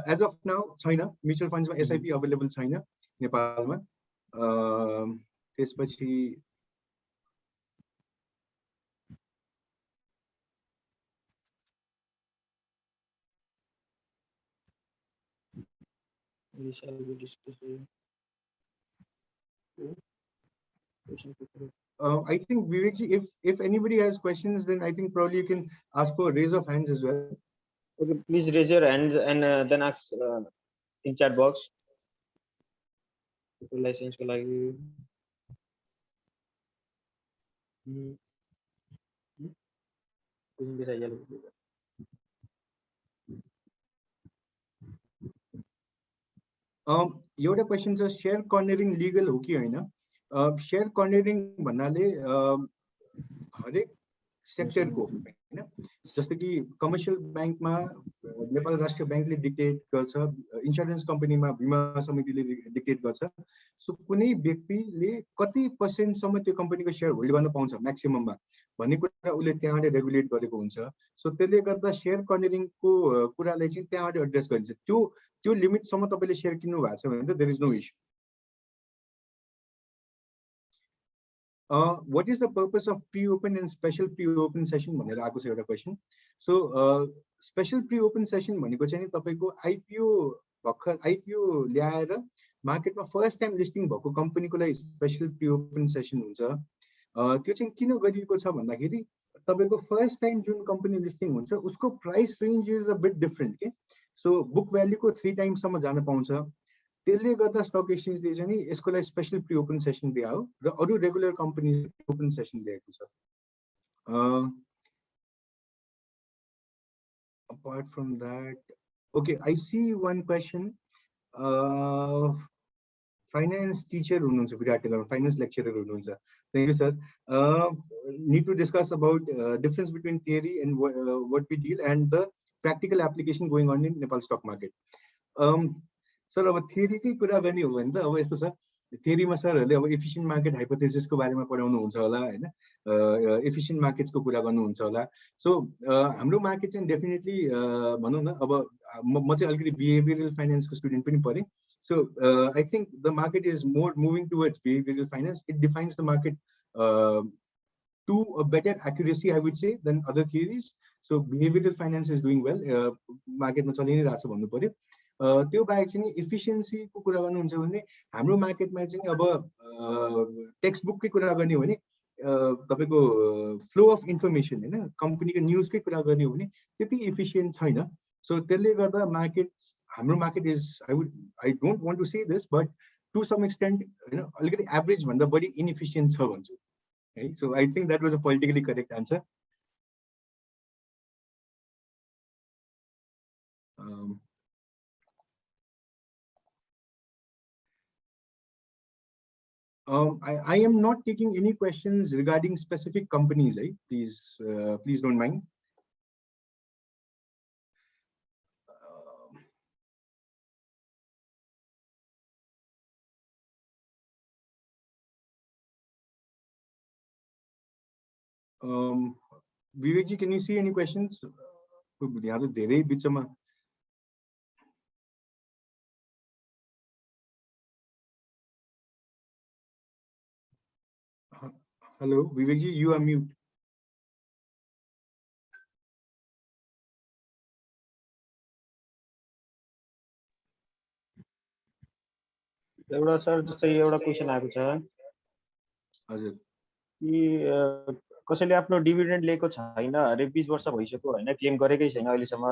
As of now छैन, mutual funds मा SIP available छैन नेपालमा. त्यसपछि We shall be discussing. I think Vivekji, if anybody has questions, then I think probably you can ask for a raise of hands as well. Okay, please raise your hand and then ask in chat box. License को लागि एउटा question छ, share cornering legal हो कि हैन? Share cornering भन्नाले हरेक सेक्टरको हैन, जस्तो कि कमर्शियल बैंकमा नेपाल राष्ट्रिय बैंकले डिक्टेट गर्छ, इन्स्योरेन्स कम्पनीमा बीमा समितिले डिक्टेट गर्छ. सो कुनै व्यक्तिले कति % सम्म त्यो कम्पनीको शेयर होल्ड गर्न पाउँछ म्याक्सिमममा भन्ने कुरा उले त्यहाँले रेगुलेट गरेको हुन्छ. सो त्यसले गर्दा शेयर कर्नरिङको कुरालाई चाहिँ त्यहाँले एड्रेस गरिन्छ. त्यो लिमिट सम्म तपाईले शेयर किन्नु भएको छ भने त there is no issue. What is the purpose of pre-open and special pre-open session भनेर आएको छ एउटा question. So special pre-open session भनेको चाहिँ तपाईको भर्खर आईपीओ ल्याएर मार्केटमा फर्स्ट टाइम लिस्टिङ भएको कम्पनीको लागि स्पेशल pre-open session हुन्छ. त्यो चाहिँ किन गरिएको छ भन्दाखेरि तपाईको फर्स्ट टाइम जुन कम्पनी लिस्टिङ हुन्छ उसको price range is a bit different के. सो बुक भ्यालुको 3 टाइम्स सम्म जान पाउँछ. त्यसले गर्दा स्टक एक्सचेन्जले चाहिँ यसको लागि स्पेशल प्री ओपन सेसन दिया हो र अरु रेगुलर कम्पनी ओपन सेसन दिएको छ. Apart from that, okay, I see one question. Finance teacher हुनुहुन्छ विराटनगरमा, finance lecturer हुनुहुन्छ. Thank you sir. Need to discuss about difference between theory and what we deal and the practical application going on in Nepal stock market. Sir अब थ्योरीकै कुरा गर्ने हो भने त अब यस्तो छ, थ्योरीमा सरहरुले अब एफिशिएन्ट मार्केट हाइपोथेसिसको बारेमा पढाउनु हुन्छ होला हैन, एफिशिएन्ट मार्केट्सको कुरा गर्नुहुन्छ होला. सो हाम्रो मार्केट चाहिँ डेफिनेटली भनौं न, अब म चाहिँ अलिकति बिहेभियरल फाइनान्सको स्टुडेन्ट पनि परे. So I think the market is more moving towards behavioural finance. It defines the market to a better accuracy, I would say, than other theories. So behavioral finance is doing well. Market ma chali नै रहेछ भन्नु पर्यो. त्यो बाहेक चाहिँ efficiency को कुरा गर्नुहुन्छ भने हाम्रो मार्केटमा चाहिँ अब टेक्स्ट बुक कै कुरा गर्ने हो भने तपाईको फ्लो अफ इन्फर्मेसन हैन, कम्पनीको न्यूजकै कुरा गर्ने हो भने त्यति एफिशिएन्ट छैन. सो त्यसले गर्दा मार्केट, हाम्रो market is I don't want to say this but to some extent हैन अलिकति एभरेज भन्दा बढी इनएफिशिएन्ट छ भन्छु. Right? So I think that was a politically correct answer. I am not taking any questions regarding specific companies. Right? Please don't mind. Vivek ji, can you see any questions? यहाँ तो धेरै बिचमा. Hello, Vivek ji, you are mute. एउटा sir जस्तै एउटा question आएको छ. हजुर. कि कसैले आफ्नो डिभिडेन्ड लिएको छैन अरे 20 वर्ष भइसक्यो हैन, क्लेम गरेकै छैन अहिलेसम्म,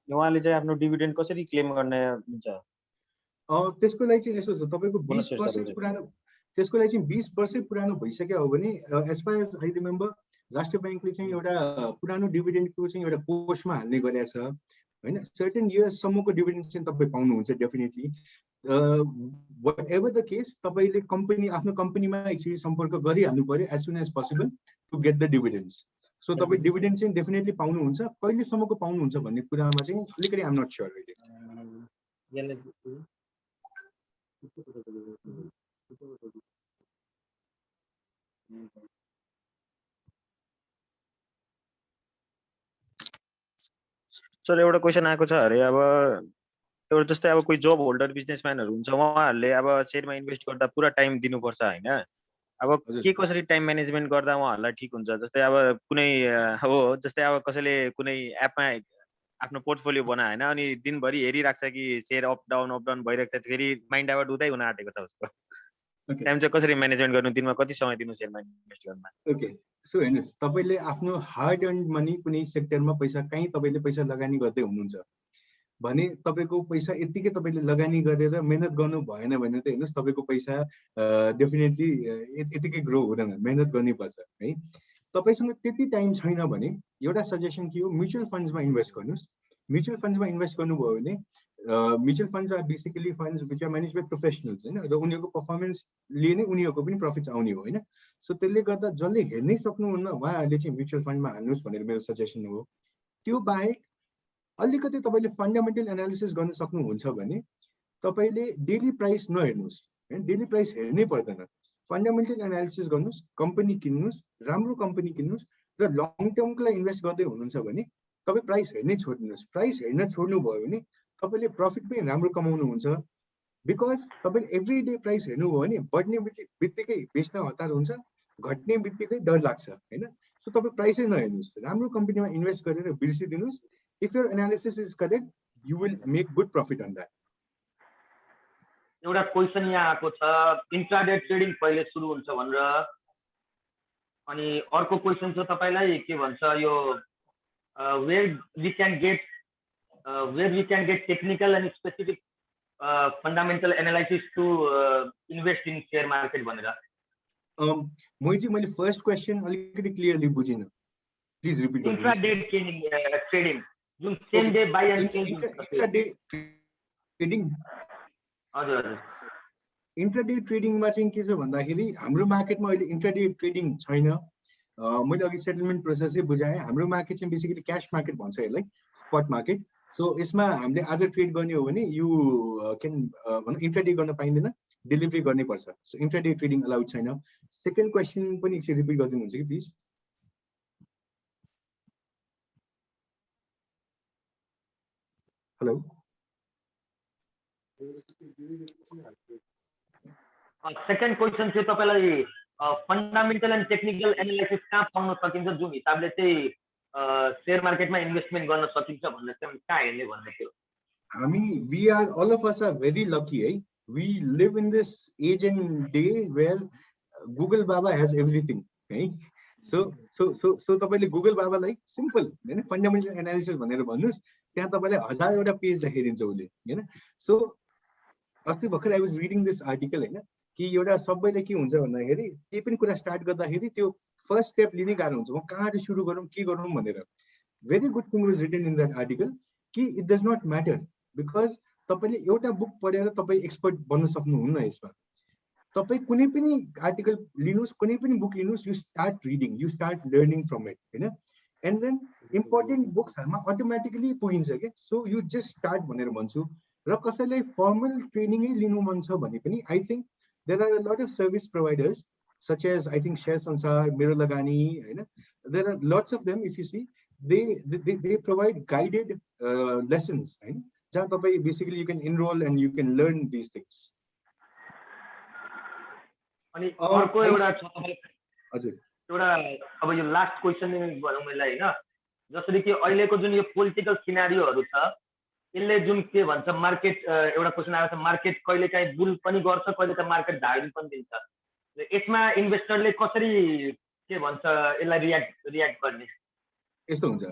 उहाँले चाहिँ आफ्नो डिभिडेन्ड कसरी क्लेम गर्न हुन्छ? त्यसको लागि चाहिँ यसो छ, तपाईको 20 वर्ष पुरानो, त्यसको लागि चाहिँ 20 वर्ष पुरानो भइसक्यो हो भने as far as I remember राष्ट्रिय बैंकले चाहिँ एउटा पुरानो डिभिडेन्डको चाहिँ एउटा कोषमा हाल्ने गरेको छ हैन. सर्टेन इयर्स सम्मको डिभिडेन्ड चाहिँ तपाई पाउनुहुन्छ डेफिनेटली. whatever the case, तपाईले कम्पनी आफ्नो कम्पनीमा एकचोटी सम्पर्क गरिहाल्नु पर्यो as soon as possible to get the dividends. So तपाई डिभिडेन्ड चाहिँ डेफिनेटली पाउनुहुन्छ. कहिले सम्मको पाउनुहुन्छ भन्ने कुरामा चाहिँ अलिकति आई एम नट श्योर अहिले. सर एउटा क्वेसन आएको छ अरे अब एउटा जस्तै अब कोही जब होल्डर बिजनेसम्यानहरू हुन्छ उहाँहरूले अब सेयरमा इन्भेस्ट गर्दा पुरा टाइम दिनुपर्छ होइन अब हजुर। के कसरी टाइम म्यानेजमेन्ट गर्दा उहाँहरूलाई ठिक हुन्छ जस्तै अब कुनै हो जस्तै अब कसैले कुनै एपमा आफ्नो पोर्टफोलियो बनायो होइन अनि दिनभरि हेरिरहेको छ कि सेयर अप डाउन भइरहेको छ फेरि माइन्ड आउट हुँदै हुन आँटेको छ उसको Okay. टाइम चाहिँ कसरी म्यानेजमेन्ट गर्नु दिनमा कति समय दिनु सेयरमा इन्भेस्ट गर्नमा ओके सो हेर्नुहोस् तपाईँले आफ्नो हार्ड अर्न मनी कुनै सेक्टरमा पैसा कहीँ तपाईँले पैसा लगानी गर्दै हुनुहुन्छ भने तपाईँको पैसा यत्तिकै तपाईँले लगानी गरेर मेहनत गर्नु भएन भने त हेर्नुहोस् तपाईँको पैसा डेफिनेटली यत्तिकै ग्रो हुँदैन मेहनत गर्नुपर्छ है तपाईँसँग त्यति टाइम छैन भने एउटा सजेसन के हो म्युचुअल फन्ड्समा इन्भेस्ट गर्नुहोस् म्युचुअल फन्ड्समा इन्भेस्ट गर्नुभयो भने mutual funds are basically funds which are manage by professionals होइन र उनीहरूको पर्फर्मेन्सले नै उनीहरूको पनि प्रफिट्स आउने हो होइन सो त्यसले गर्दा जसले हेर्नै सक्नुहुन्न उहाँहरूले चाहिँ म्युचुअल फन्डमा हाल्नुहोस् भनेर मेरो सजेसन हो त्यो बाहेक अलिकति तपाईँले फन्डामेन्टल एनालिसिस गर्न सक्नुहुन्छ भने तपाईँले डेली प्राइस नहेर्नुहोस् होइन डेली प्राइस हेर्नै पर्दैन फन्डामेन्टल एनालिसिस गर्नुहोस् कम्पनी किन्नुहोस् राम्रो कम्पनी किन्नुहोस् र लङ टर्मको लागि इन्भेस्ट गर्दै हुनुहुन्छ भने तपाईँ प्राइस हेर्नै छोडिदिनुहोस् प्राइस हेर्न छोड्नुभयो भने तपाईँले प्रफिट पनि राम्रो कमाउनुहुन्छ बिकज तपाईँले एभ्री डे प्राइस हेर्नुभयो भने बढ्ने बित्तिकै बेच्न हतार हुन्छ घट्ने बित्तिकै डर लाग्छ होइन सो तपाईँ प्राइसै नहेर्नुहोस् राम्रो कम्पनीमा इन्भेस्ट गरेर बिर्सिदिनुहोस् if your analysis is correct you will make good profit on that एउटा क्वेसन यहाँ आएको छ इन्ट्राडे ट्रेडिङ कहिले सुरु हुन्छ भनेर अनि अर्को क्वेसन छ तपाईँलाई के भन्छ यो where we can get technical and specific fundamental analysis to invest in share market भनेर मैले फर्स्ट क्वेसन अलिकति क्लियरली बुझिनँ प्लिज रिपिट इन्ट्राडे ट्रेडिङ जुन same day buy and sell intraday trading हजुर हजुर इन्ट्राडे ट्रेडिङमा चाहिँ के छ भन्दाखेरि हाम्रो मार्केटमा अहिले इन्ट्राडे ट्रेडिङ छैन मैले अघि सेटलमेन्ट प्रोसेसै बुझाएँ हाम्रो मार्केट चाहिँ बेसिकली क्यास मार्केट भन्छ यसलाई स्पट मार्केट सो यसमा हामीले आज ट्रेड गर्ने हो भने यु क्यान भनौँ इन्ट्राडे गर्न पाइँदैन डेलिभरी गर्नै पर्छ सो इन्ट्राडे ट्रेडिङ अलाउड छैन सेकेन्ड क्वेसन पनि एकछिन रिपिट गरिदिनुहुन्छ कि प्लिज हेलो सेकेन्ड क्वेसन चाहिँ तपाईँलाई फन्डामेन्टल एन्ड टेक्निकल एनालाइसिस कहाँ पाउन सकिन्छ जुन हिसाबले चाहिँ सेयर मार्केटमा इन्भेस्टमेन्ट गर्न सकिन्छ भनेर चाहिँ कहाँ हेर्ने भन्ने थियो हामी we are all of us are very lucky है we live in this age and day where Google बाबा हेज एभ्रिथिङ है सो सो सो सो तपाईँले गुगल बाबालाई सिम्पल होइन फन्डामेन्टल एनालिसिस भनेर भन्नुहोस् त्यहाँ तपाईँलाई 1000वटा पेज देखाइदिन्छ उसले होइन सो अस्ति भर्खर I was reading this article होइन कि एउटा सबैले के हुन्छ भन्दाखेरि केही पनि कुरा स्टार्ट गर्दाखेरि त्यो फर्स्ट स्टेप लिनै गाह्रो हुन्छ म कहाँबाट सुरु गरौँ के गरौँ भनेर very good thing was written in that article कि it does not matter because तपाईँले एउटा बुक पढेर तपाईँ एक्सपर्ट बन्न सक्नुहुन्न यसमा तपाईँ कुनै पनि आर्टिकल लिनुहोस् कुनै पनि बुक लिनुहोस् you start reading you start learning from it होइन एन्ड देन इम्पोर्टेन्ट बुक्सहरूमा अटोमेटिकली पुगिन्छ क्या सो यु जस्ट स्टार्ट भनेर भन्छु र कसैलाई फर्मल ट्रेनिङै लिनु मन छ भने पनि I think there are a lot of service providers such as I think Share Sansar, Mero Lagani, you know, there are lots of them. If you see, they provide guided lessons, right? Jahan basically you can enroll and you can learn these things. अनि अर्को एउटा छ हजुर एउटा अब यो last question भनौँ मैले होइन जसरी कि अहिलेको जुन यो पोलिटिकल सिनारियोहरू छ यसले जुन के भन्छ मार्केट एउटा क्वेसन आएको छ मार्केट कहिलेकाहीँ बुल पनि गर्छ कहिलेकाहीँ मार्केट ढाइल पनि दिन्छ यसमा इन्भेस्टरले कसरी के भन्छ यसलाई रियाक्ट गर्ने यस्तो हुन्छ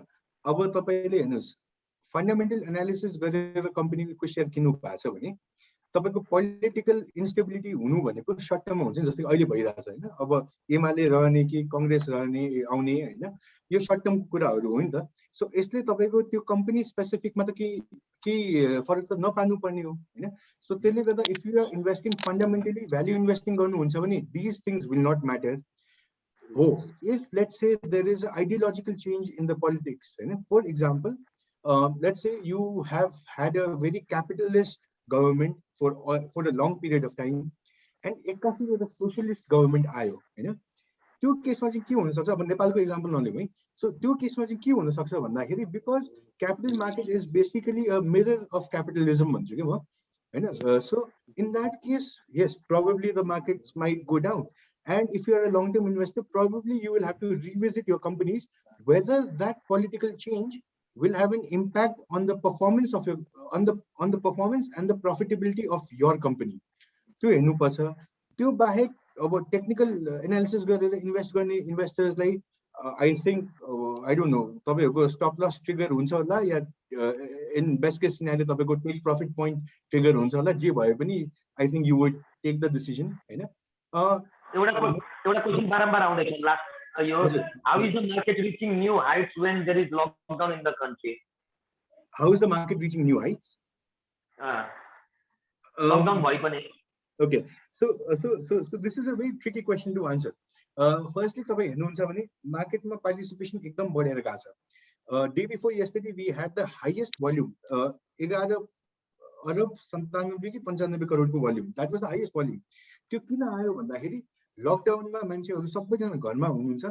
अब तपाईँले हेर्नुहोस् फन्डामेन्टल एनालिसिस गरेर कम्पनीको सेयर किन्नु भएको छ भने तपाईँको पोलिटिकल इन्स्टेबिलिटी हुनु भनेको सर्ट टर्ममा हुन्छ जस्तै अहिले भइरहेको छ होइन अब एमाले रहने कि कङ्ग्रेस रहने आउने होइन यो सर्ट टर्मको कुराहरू हो नि त सो यसले तपाईँको त्यो कम्पनी स्पेसिफिकमा त केही फरक त नपार्नु पर्ने हो होइन सो त्यसले गर्दा if you are investing fundamentally value investing गर्नुहुन्छ भने these things will not matter हो if let's say there is ideological change in the politics होइन for example let's say you have had a very capitalist government for a long period of time, and एक्कासी एउटा socialist government आयो हैन, त्यो केसमा चाहिँ के हुन सक्छ, अब नेपालको एक्जाम्पल नलिउँ है, सो त्यो केसमा चाहिँ के हुन सक्छ भन्दाखेरि because capital market is basically a mirror of capitalism भन्छु कि म हैन, so in that case yes probably the markets might go down, and if you are a long term investor probably you will have to revisit your companies whether that political change will have an impact on the performance of your on the performance and the profitability of your company. त्यो हेर्नु पर्छ। त्यो बाहेक अब technical analysis गरेर invest गर्ने इन्भेस्टर्सलाई I think I don't know तपाईहरुको स्टप लस ट्रिगर हुन्छ होला या इन बेस्ट केस सिनारियो तपाईको टेक प्रॉफिट पॉइंट ट्रिगर हुन्छ होला, जे भए पनि I think you would take the decision हैन। एउटा क्वेशन बारम्बार आउँदै छ लास्ट यो, how is the market reaching new heights when there is lockdown in the country? How is the market reaching new heights? Lockdown भइ पनि Okay, so this is a very tricky question to answer. Firstly, तपाईं हेर्नुहुन्छ भने मार्केटमा participation एकदम बढेर गएको छ। Day before yesterday we had the highest volume, 11 अरब 97 कि 95 करोडको volume, that was the highest volume. त्यो किन आयो भन्दाखेरि लकडाउनमा मान्छेहरु सबैजना घरमा हुनुहुन्छ,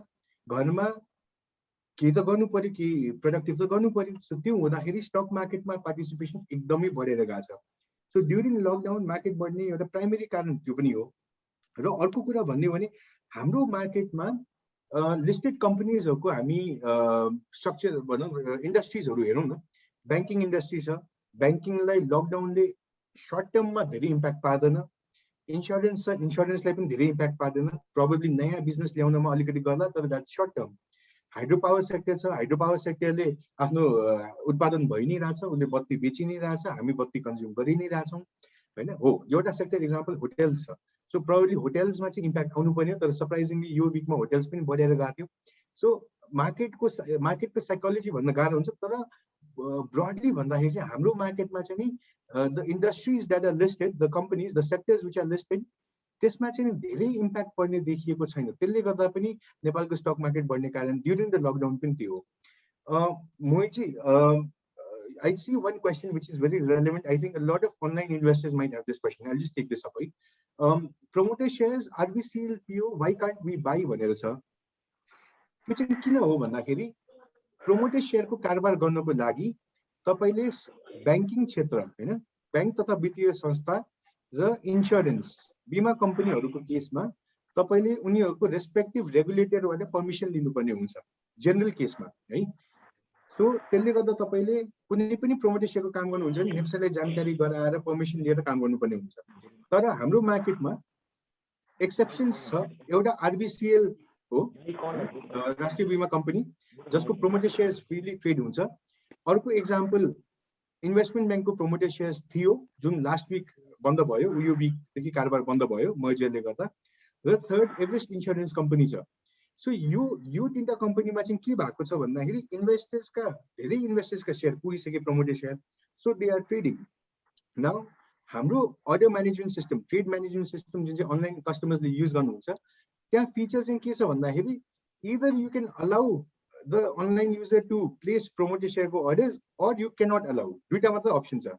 घरमा के त गर्नु पर्यो, के प्रोडक्टिभ त गर्नु पर्यो, सो त्यो हुँदाखेरि स्टक मार्केटमा पार्टिसिपेसन एकदमै बढेर गएको छ। सो ड्युरिङ लकडाउन मार्केट बढ्ने एउटा प्राइमेरी कारण त्यो पनि हो। र अर्को कुरा भन्ने भने हाम्रो मार्केटमा लिस्टेड कम्पनीजहरुको हामी स्ट्रक्चर भनौं इन्डस्ट्रीजहरु हेरौं न, बैंकिङ इन्डस्ट्री छ, बैंकिङलाई लकडाउनले सर्ट टर्ममा धेरै इम्प्याक्ट पार्दैन, इन्स्योरेन्स छ, इन्स्योरेन्सलाई पनि धेरै इम्प्याक्ट पार्दैन, प्रोबेबली नयाँ बिजनेस ल्याउनमा अलिकति गर्ला तर that short term. Hydro power sector छ, हाइड्रो पावर सेक्टरले आफ्नो उत्पादन भइ नै रहेछ, उले बत्ती बेचि नै रहेछ, हामी बत्ती कन्ज्युम गरि नै रहेछौं हैन। हो एउटा सेक्टर एक्जाम्पल होटेल्स छ, सो प्रोबेबली होटेल्समा चाहिँ इम्प्याक्ट आउनु पर्यो, तर सरप्राइजिङली यो वीकमा होटेल्स पनि बढेर गएको थियो। सो मार्केटको साइकोलोजी भन्न गाह्रो हुन्छ, तर ब्रडली भन्दाखेरि चाहिँ हाम्रो मार्केटमा चाहिँ नि the industries that are listed, the companies, the sectors which are listed, त्यसमा चाहिँ धेरै इम्प्याक्ट पर्ने देखिएको छैन। त्यसले गर्दा पनि नेपालको स्टक मार्केट बढ्ने कारण ड्युरिङ द लकडाउन पनि त्यो हो। मोहितजी, I see one question which is very relevant. I think a lot of online investors might have this question. I'll just take this up. Promoter shares, RBCL PO, why can't we buy भनेर छ। त्यो चाहिँ किन हो भन्दाखेरि promoter शेयरको कारोबार गर्नको लागि तपाईले बैंकिङ क्षेत्र हैन, बैंक तथा वित्तीय संस्था र इन्स्योरेन्स बीमा कम्पनीहरुको केसमा तपाईले उनीहरुको रेस्पेक्टिभ रेगुलेटरबाट पर्मिसन लिनुपर्ने हुन्छ जनरल केसमा है। सो त्यसले गर्दा तपाईले कुनै पनि प्रोमोटर शेयरको काम गर्नुहुन्छ भने नेप्सेलाई जानकारी गराएर पर्मिसन लिएर काम गर्नुपर्ने हुन्छ। तर हाम्रो मार्केटमा एक्सेप्सन्स छ। एउटा आरबीसीएल हो, राष्ट्रिय बीमा कम्पनी, जसको प्रोमोटर शेयर्स फ्रीली ट्रेड हुन्छ। अर्को एक्जाम्पल इन्भेस्टमेन्ट बैंकको प्रोमोटर शेयर्स थियो जुन लास्ट वीक बन्द भयो, यो वीकदेखि कारोबार बन्द भयो मर्जरले गर्दा। र थर्ड एभरेस्ट इन्स्योरेन्स कम्पनी छ। सो यो तीनटा कम्पनीमा चाहिँ के भएको छ भन्दाखेरि धेरै इन्भेस्टर्सका शेयर पुगिसके promoter share, so they are trading now. हाम्रो order management system, trade management system जुन चाहिँ अनलाइन कस्टमर्सले युज गर्नुहुन्छ, त्यहाँ फिचर चाहिँ के छ भन्दाखेरि either you can allow the online user to place promoter शेयरको orders or you can not allow, दुईटा मात्र अप्सन छ।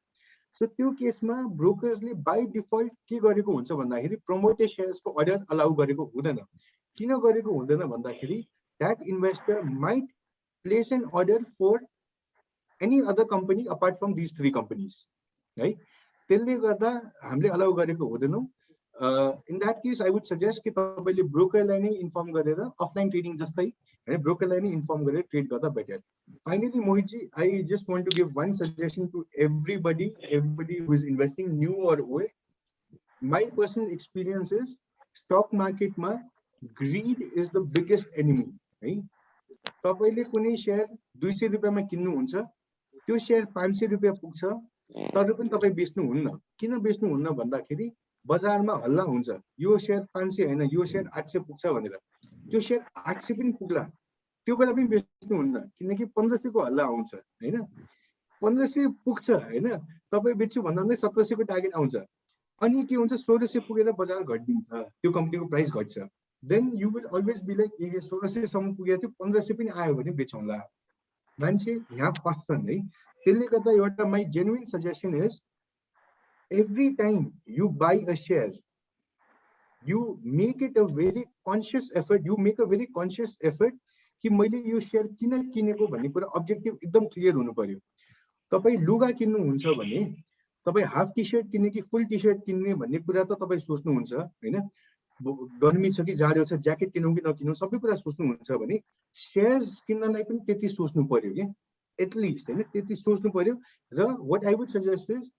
सो त्यो केसमा ब्रोकर्सले बाई डिफल्ट के गरेको हुन्छ भन्दाखेरि प्रोमोटर शेयर्सको अर्डर अलाउ गरेको हुँदैन। किन गरेको हुँदैन भन्दाखेरि that investor might place an order for any other company apart from this three companies है। त्यसले गर्दा हामीले अलाउ गरेको हुँदैनौँ। In that case I would suggest कि तपाईले ब्रोकरलाई नै इन्फर्म गरेर अफलाइन ट्रेडिङ जस्तै हैन, ब्रोकरलाई नै इन्फर्म गरेर ट्रेड गर्दा better. Finally Mohitji, I just want to give one suggestion to everybody who is investing new or old. My personal experience is stock मार्केटमा greed is the biggest enemy है। तपाईले कुनै share 200 रुपैयाँमा किन्नुहुन्छ, त्यो शेयर 500 रुपैयाँ पुग्छ, तर पनि तपाई बेच्नुहुन्न। किन बेच्नुहुन्न भन्दाखेरि बजारमा हल्ला हुन्छ यो शेयर 500 हैन, यो शेयर 800 पुग्छ भनेर। त्यो शेयर 800 पनि पुग्ला, त्यो बेला पनि बेच्नुहुन्न किनकि 1500 को हल्ला आउँछ हैन। 1500 पुग्छ हैन, तपाई बेच्छु भन्दा नै 1700 को टार्गेट आउँछ, अनि के हुन्छ 1600 पुगेर बजार घट्दिन्छ, त्यो कम्पनीको प्राइस घट्छ। Then you will always be like a 1600 सम्म पुगेको थियो, 1500 पनि आयो भने बेचौँला। मान्छे यहाँ फस्छन् है। त्यसले गर्दा एउटा my genuine suggestion is every time you buy a share, you make it a very conscious effort, you make a very conscious effort कि मैले यो शेयर किन किनेको भन्ने कुरा अब्जेक्टिभ एकदम क्लियर हुनु पर्यो। तपाई लुगा किन्नुहुन्छ भने तपाई हाफ टी शर्ट किन्ने कि फुल टी शर्ट किन्ने भन्ने कुरा त तपाई सोच्नुहुन्छ हैन, गर्मी छ कि जाडो छ, ज्याकेट किनौँ कि नकिनौँ सबै कुरा सोच्नुहुन्छ भने शेयर्स किन्नलाई पनि त्यति सोच्नु पर्यो के, एटलिस्ट हैन त्यति सोच्नु पर्यो। र what I would suggest is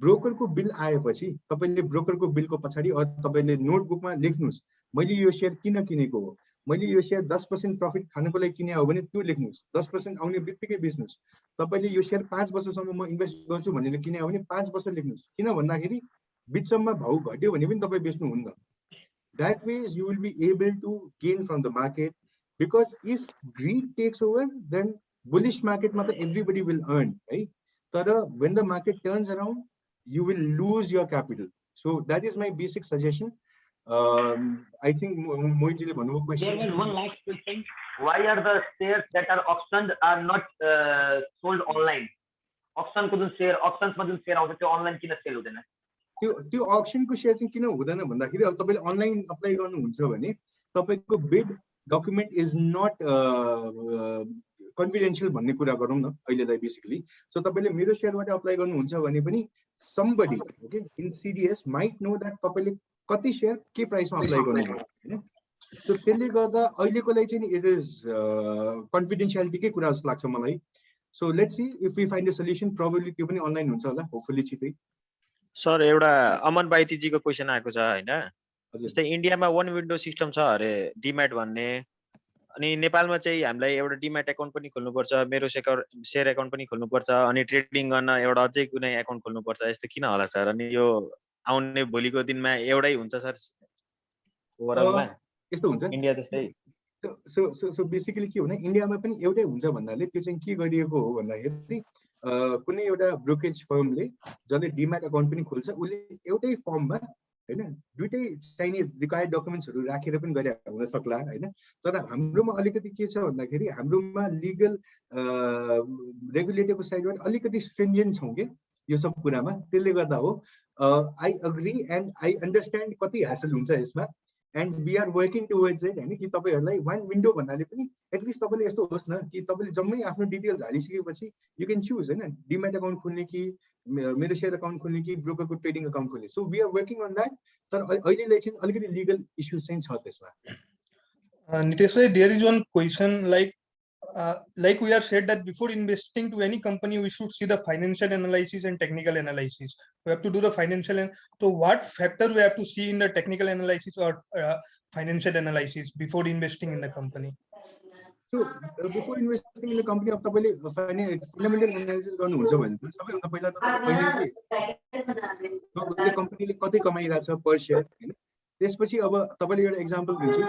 ब्रोकरको बिल आएपछि तपाईले ब्रोकरको बिलको पछाडी तपाईले नोटबुकमा लेख्नुस् मैले यो शेयर किन किनेको हो, मैले यो शेयर 10% प्रफिट खानको लागि किने हो भने त्यो लेख्नुस्, 10% आउने बित्तिकै बेच्नुस्। तपाईले यो शेयर 5 वर्षसम्म म इन्भेस्ट गर्छु भनेर किने हो भने 5 वर्ष लेख्नुस्, किन भन्दाखेरि बिचसम्म भाउ घट्यो भने पनि तपाई बेच्नु हुन्न। That way you will be able to gain from the market, because if greed takes over then bullish market मा त everybody will earn, right? तर when the market turns around you will lose your capital. So that is my basic suggestion. I think Mohitji le भन्नुभयो question. There is one last question. Why are the shares that are auctioned are not sold online? Auction को जुन share, auctions मा जुन share आउँछ त्यो online किन sale हुँदैन? त्यो auction को शेयर चाहिँ किन हुँदैन भन्दाखेरि अब तपाईले अनलाइन अप्लाई गर्नुहुन्छ भने तपाईको बिड डकुमेन्ट इज नट कन्फिडेन्शियल भन्ने कुरा गरौँ न अहिलेलाई बेसिकली। सो तपाईले मेरो शेयरबाट अप्लाई गर्नुहुन्छ भने पनि somebody okay in CDS might know that तपाईले कति शेयर के प्राइसमा अप्लाई गर्नुभयो हैन। सो त्यसले गर्दा अहिलेको लागि चाहिँ इट इज कन्फिडेन्शियलिटी कै कुरा जस्तो लाग्छ मलाई। So let's see if we find a solution, probably त्यो पनि अनलाइन हुन्छ होला होपफुली छिटै। सर एउटा अमन बाइतीजीको क्वेसन आएको छ हैन, जस्तै इन्डियामा वन विन्डो सिस्टम छ अरे डिम्याट भन्ने, अनि नेपालमा चाहिँ हामीलाई एउटा डिम्याट एकाउन्ट पनि खोल्नुपर्छ, मेरो शेयर एकाउन्ट पनि खोल्नुपर्छ, अनि ट्रेडिङ गर्न एउटा अझै कुनै एकाउन्ट खोल्नुपर्छ, यस्तो किन होला सर? अनि यो आउने भोलिको दिनमा एउटै हुन्छ सर ओभरअलमा यस्तो हुन्छ इन्डिया जस्तै? सो बेसिकली के हुने इन्डियामा पनि एउटै हुन्छ भन्नाले त्यो चाहिँ के गरिएको हो भन्दाखेरि कुनै एउटा ब्रोकरेज फर्मले जसले डिम्याट एकाउन्ट पनि खोल्छ उसले एउटै फर्ममा हैन दुईटै चाहिने रिक्वायर्ड डकुमेन्ट्सहरू राखेर पनि गरे हुन सक्ला हैन। तर हाम्रोमा अलिकति के छ भन्दाखेरि हाम्रोमा लिगल रेगुलेटरको साइडबाट अलिकति स्ट्रिन्जेन्ट छौँ के यो सब कुरामा, त्यसले गर्दा हो। I agree and I understand कति ह्यासल हुन्छ यसमा, and we are working towards it हैन कि तपाईहरुलाई वान विन्डो भन्नाले पनि एटलिस्ट तपाईले यस्तो होस् न कि तपाईले जम्मै आफ्नो डिटेल्स हालिसकेपछि यु क्यान चुज हैन डिम्याट एकाउन्ट खोल्ने कि मेरो शेयर एकाउन्ट खोल्ने कि ब्रोकरको ट्रेडिङ एकाउन्ट खोल्ने। So we are working on that, तर अहिलेलाई चाहिँ अलिकति लिगल इश्यूज चाहिँ छ त्यसमा। Nitesh bhai, there is one question like we have said that before investing to any company we should see the financial analysis and technical analysis. We have to do the financial, so what factor we have to see in the technical analysis or financial analysis before investing in the company? So before investing in the company अब तपाईले fundamental analysis गर्नुहुन्छ भने त सबैभन्दा पहिला त पहिले के कम्पनीले कति कमाइरहेछ पर शेयर हैन। त्यसपछि अब तपाईले एउटा एक्जाम्पल दिन्छु,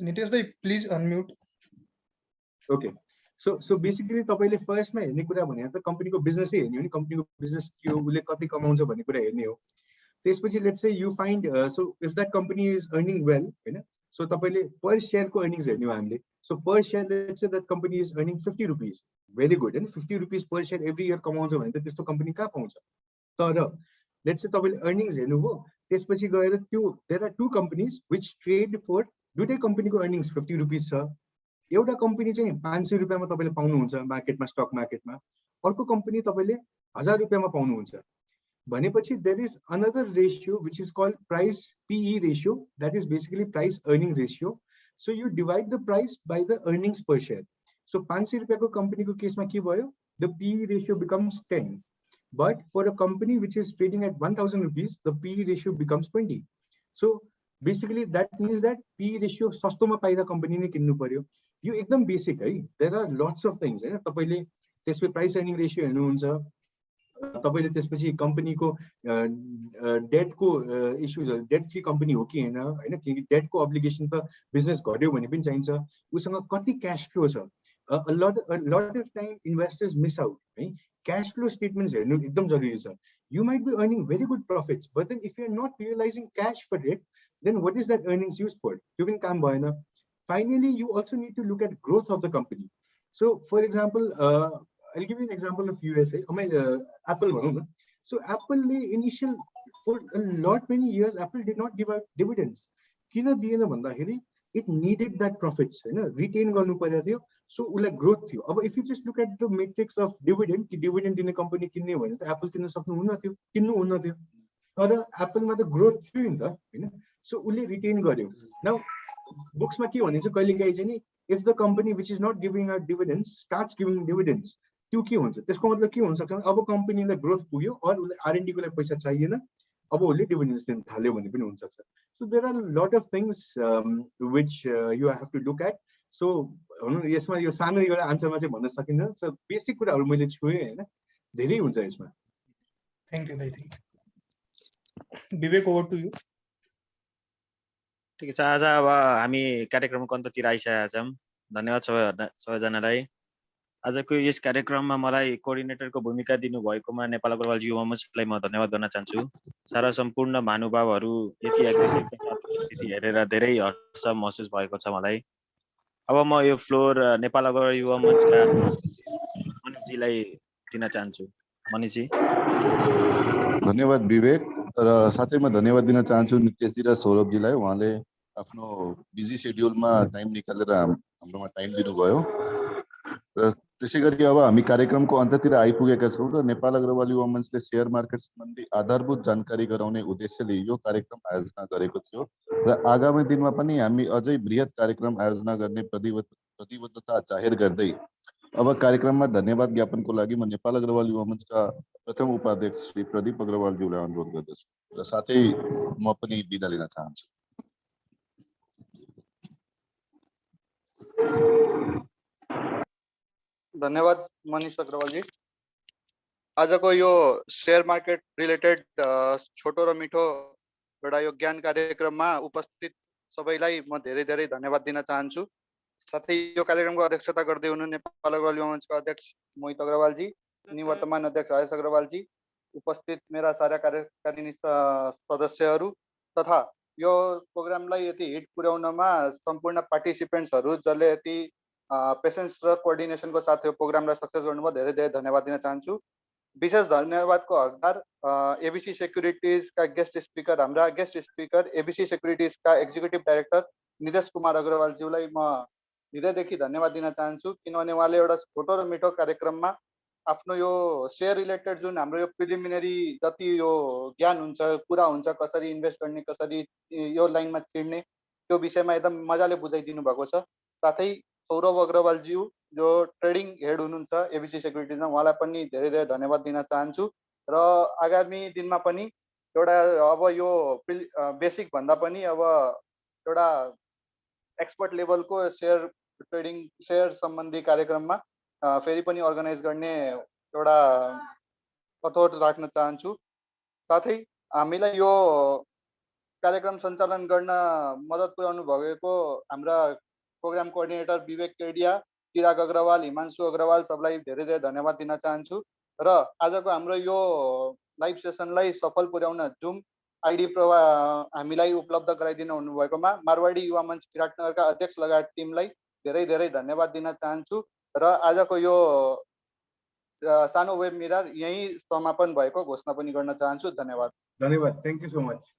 Nitesh bhai, please unmute. Okay so basically तपाईले फर्स्टमा हेर्ने कुरा भने त कम्पनीको बिजनेसै हेर्ने हो नि, कम्पनीको बिजनेस के हो, उसले कति कमाउँछ भन्ने कुरा हेर्ने हो। त्यसपछि let's say you find so if that company is earning well हैन, सो तपाईले पर शेयरको अर्निङ्स हेर्ने हो हामीले। So per share let's say that company is earning 50 rupees, very good हैन, 50 rupees per share every year कमाउँछ भने त त्यस्तो कम्पनी कहाँ पाउँछ। तर लेट्स से तपाईले अर्निङ्स हेर्नुभयो, त्यसपछि गएर त्यो there are two companies which trade for, दुईटै कम्पनीको अर्निङ्स 50 रुपीज छ। एउटा कम्पनी चाहिँ 500 रुपैयाँमा तपाईले पाउनुहुन्छ मार्केटमा, स्टक मार्केटमा, अर्को कम्पनी तपाईले 1000 रुपैयाँमा पाउनुहुन्छ भनेपछि there is another ratio which is called price PE ratio, that is basically price earning ratio. So you divide the price by the earnings per share. So 500 रुपैयाँको कम्पनीको केसमा के भयो, the PE ratio becomes 10, but for a company which is trading at 1000 rupees the PE ratio becomes 20। So basically that means that PE ratio सस्तोमा पाइरा company नै किन्नु पर्यो। यो एकदम बेसिक है, there are lots of things हैन। तपाईले त्यसपछि प्राइस अर्निङ रेशियो हेर्नुहुन्छ, तपाईले त्यसपछि कम्पनीको डेटको इस्युज, डेट फ्री कम्पनी हो कि हैन हैन, किनकि डेटको अब्लिगेसन त बिजनेस घट्यो भने पनि चाहिन्छ, उसँग कति क्याश फ्लो छ, a lot of time investors miss out, right? Cash flow statements हेर्नु एकदम जरुरी छ. You might be earning very good profits, but then if you're not realizing cash for it, then what is that earnings used for? You can काम भएन. Finally, you also need to look at growth of the company. So, for example, I'll give you an example of USA. Apple भनौँ न. So, Apple initial for a lot many years, Apple did not give out dividends. किन दिएन भन्दाखेरि it needed that profits, हैन, retain गर्नु पर्यो थियो. So उसलाई growth थियो. अब if you just look at the matrix of dividend, कि dividend दिने company किन्ने भने त Apple किन्न सक्नु हुन्न थियो, किन्नु हुन्न थियो. तर Apple मा त growth थियो नि त, हैन. So उसले retain गर्यो. Now books मा के भनिन्छ कहिलेकाहीँ चाहिँ नि, if the company which is not giving out dividends starts giving dividends, त्यो के हुन्छ? त्यसको मतलब के हुन सक्छ? अब कम्पनीलाई growth पुग्यो और उसले R&D को लागि पैसा चाहिएन, अब उसले dividends दिन थाल्यो भने पनि हुन सक्छ. So there are a lot of things which you have to look at. So यसमा यो सानो एउटा आन्सरमा चाहिँ भन्न सकिन्छ. So बेसिक कुराहरु मैले छुए हैन, धेरै हुन्छ यसमा. Thank you, Daiti. Vivek, over to you. ठिक छ, आज अब हामी कार्यक्रमको अन्ततिर आइसकेका छौँ. धन्यवाद सबैजनालाई. आजको यस कार्यक्रममा मलाई कोअर्डिनेटरको भूमिका दिनुभएकोमा नेपाल अग्रवाल युवा मञ्चलाई म धन्यवाद गर्न चाहन्छु. सारा सम्पूर्ण महानुभावहरू यति एग्रेसिभ स्थिति हेरेर धेरै हर्ष महसुस भएको छ मलाई. अब म यो फ्लोर नेपाल अग्रवाल युवा मञ्चका मनिषजीलाई दिन चाहन्छु. मनिषजी. धन्यवाद विवेक, र साथै म धन्यवाद दिन चाहन्छु नितेशजी र सौरभजीलाई. उहाँले आफ्नो बिजी शेड्युलमा टाइम निकालेर हाम्रोमा टाइम दिनुभयो. र त्यसैगरी अब हामी कार्यक्रमको अन्त्यतिर आइपुगेका छौँ र नेपाल अग्रवाल युवा मञ्चले शेयर मार्केट सम्बन्धी आधारभूत जानकारी गराउने उद्देश्यले यो कार्यक्रम आयोजना गरेको थियो र आगामी दिनमा पनि हामी अझै बृहत कार्यक्रम आयोजना गर्ने प्रतिबद्धता जाहेर गर्दै अब कार्यक्रममा धन्यवाद ज्ञापनको लागि म नेपाल अग्रवाल युवा मञ्चका प्रथम उपाध्यक्ष श्री प्रदीप अग्रवालज्यूलाई अनुरोध गर्दछु र साथै म पनि बिदा लिन चाहन्छु. धन्यवाद मनीष अग्रवाल जी. आजको यो शेयर मार्केट रिलेटेड छोटो र मिठो एउटा यो ज्ञान कार्यक्रममा उपस्थित सबैलाई म धेरै धेरै धन्यवाद दिन चाहन्छु. साथै यो कार्यक्रमको अध्यक्षता गर्दै हुनु नेपाल अग्रवाल युवा मञ्चका अध्यक्ष मोहित अग्रवाल जी, निवर्तमान अध्यक्ष आयस अग्रवाल जी, उपस्थित मेरा सारा कार्यकारिणी सदस्यहरू तथा यो प्रोग्रामलाई यति हिट पुर्याउनमा सम्पूर्ण पार्टिसिपेन्ट्सहरू जसले यति पेसेन्स र कोअर्डिनेसनको साथ यो प्रोग्रामलाई सक्सेस गर्नुभयो, धेरै धेरै धन्यवाद दिन चाहन्छु. विशेष धन्यवादको हकदार एबीसी सेक्युरिटिजका गेस्ट स्पिकर, हाम्रा गेस्ट स्पिकर एबीसी सेक्युरिटिजका एक्जिक्युटिभ डाइरेक्टर नितेश कुमार अग्रवालज्यूलाई म हृदयदेखि धन्यवाद दिन चाहन्छु, किनभने उहाँले एउटा छोटो र मिठो कार्यक्रममा आफ्नो यो शेयर रिलेटेड जुन हाम्रो यो प्रिलिमिनरी जति यो ज्ञान हुन्छ, कुरा हुन्छ, कसरी इन्भेस्ट गर्ने, कसरी यो लाइनमा छिर्ने, त्यो विषयमा एकदम मजाले बुझाइदिनु भएको छ. साथै सौरभ अग्रवालज्यू जो ट्रेडिङ हेड हुनुहुन्छ एबीसी सेक्युरिटिजमा, उहाँलाई पनि धेरै धेरै धन्यवाद दिन चाहन्छु. र आगामी दिनमा पनि एउटा अब यो बेसिक भन्दा पनि अब एउटा एक्सपर्ट लेभलको शेयर ट्रेडिङ शेयर सम्बन्धी कार्यक्रममा फेरि पनि अर्गनाइज गर्ने एउटा कठोर राख्न चाहन्छु. साथै हामीलाई यो कार्यक्रम सञ्चालन गर्न मद्दत पुर्याउनु भएको हाम्रा प्रोग्राम कोअर्डिनेटर विवेक केडिया, चिराग अग्रवाल, हिमांशु अग्रवाल सबलाई धेरै धेरै धन्यवाद दिन चाहन्छु. र आजको हाम्रो यो लाइभ सेसनलाई सफल पुर्याउन जुम आइडी हामीलाई उपलब्ध गराइदिनु हुनुभएकोमा मारवाडी युवा मञ्च विराटनगरका अध्यक्ष लगायत टिमलाई धेरै धेरै धन्यवाद दिन चाहन्छु. र आजको यो सानो वेब मिरर यही समापन भएको घोषणा पनि गर्न चाहन्छु. धन्यवाद. धन्यवाद. Thank you so much.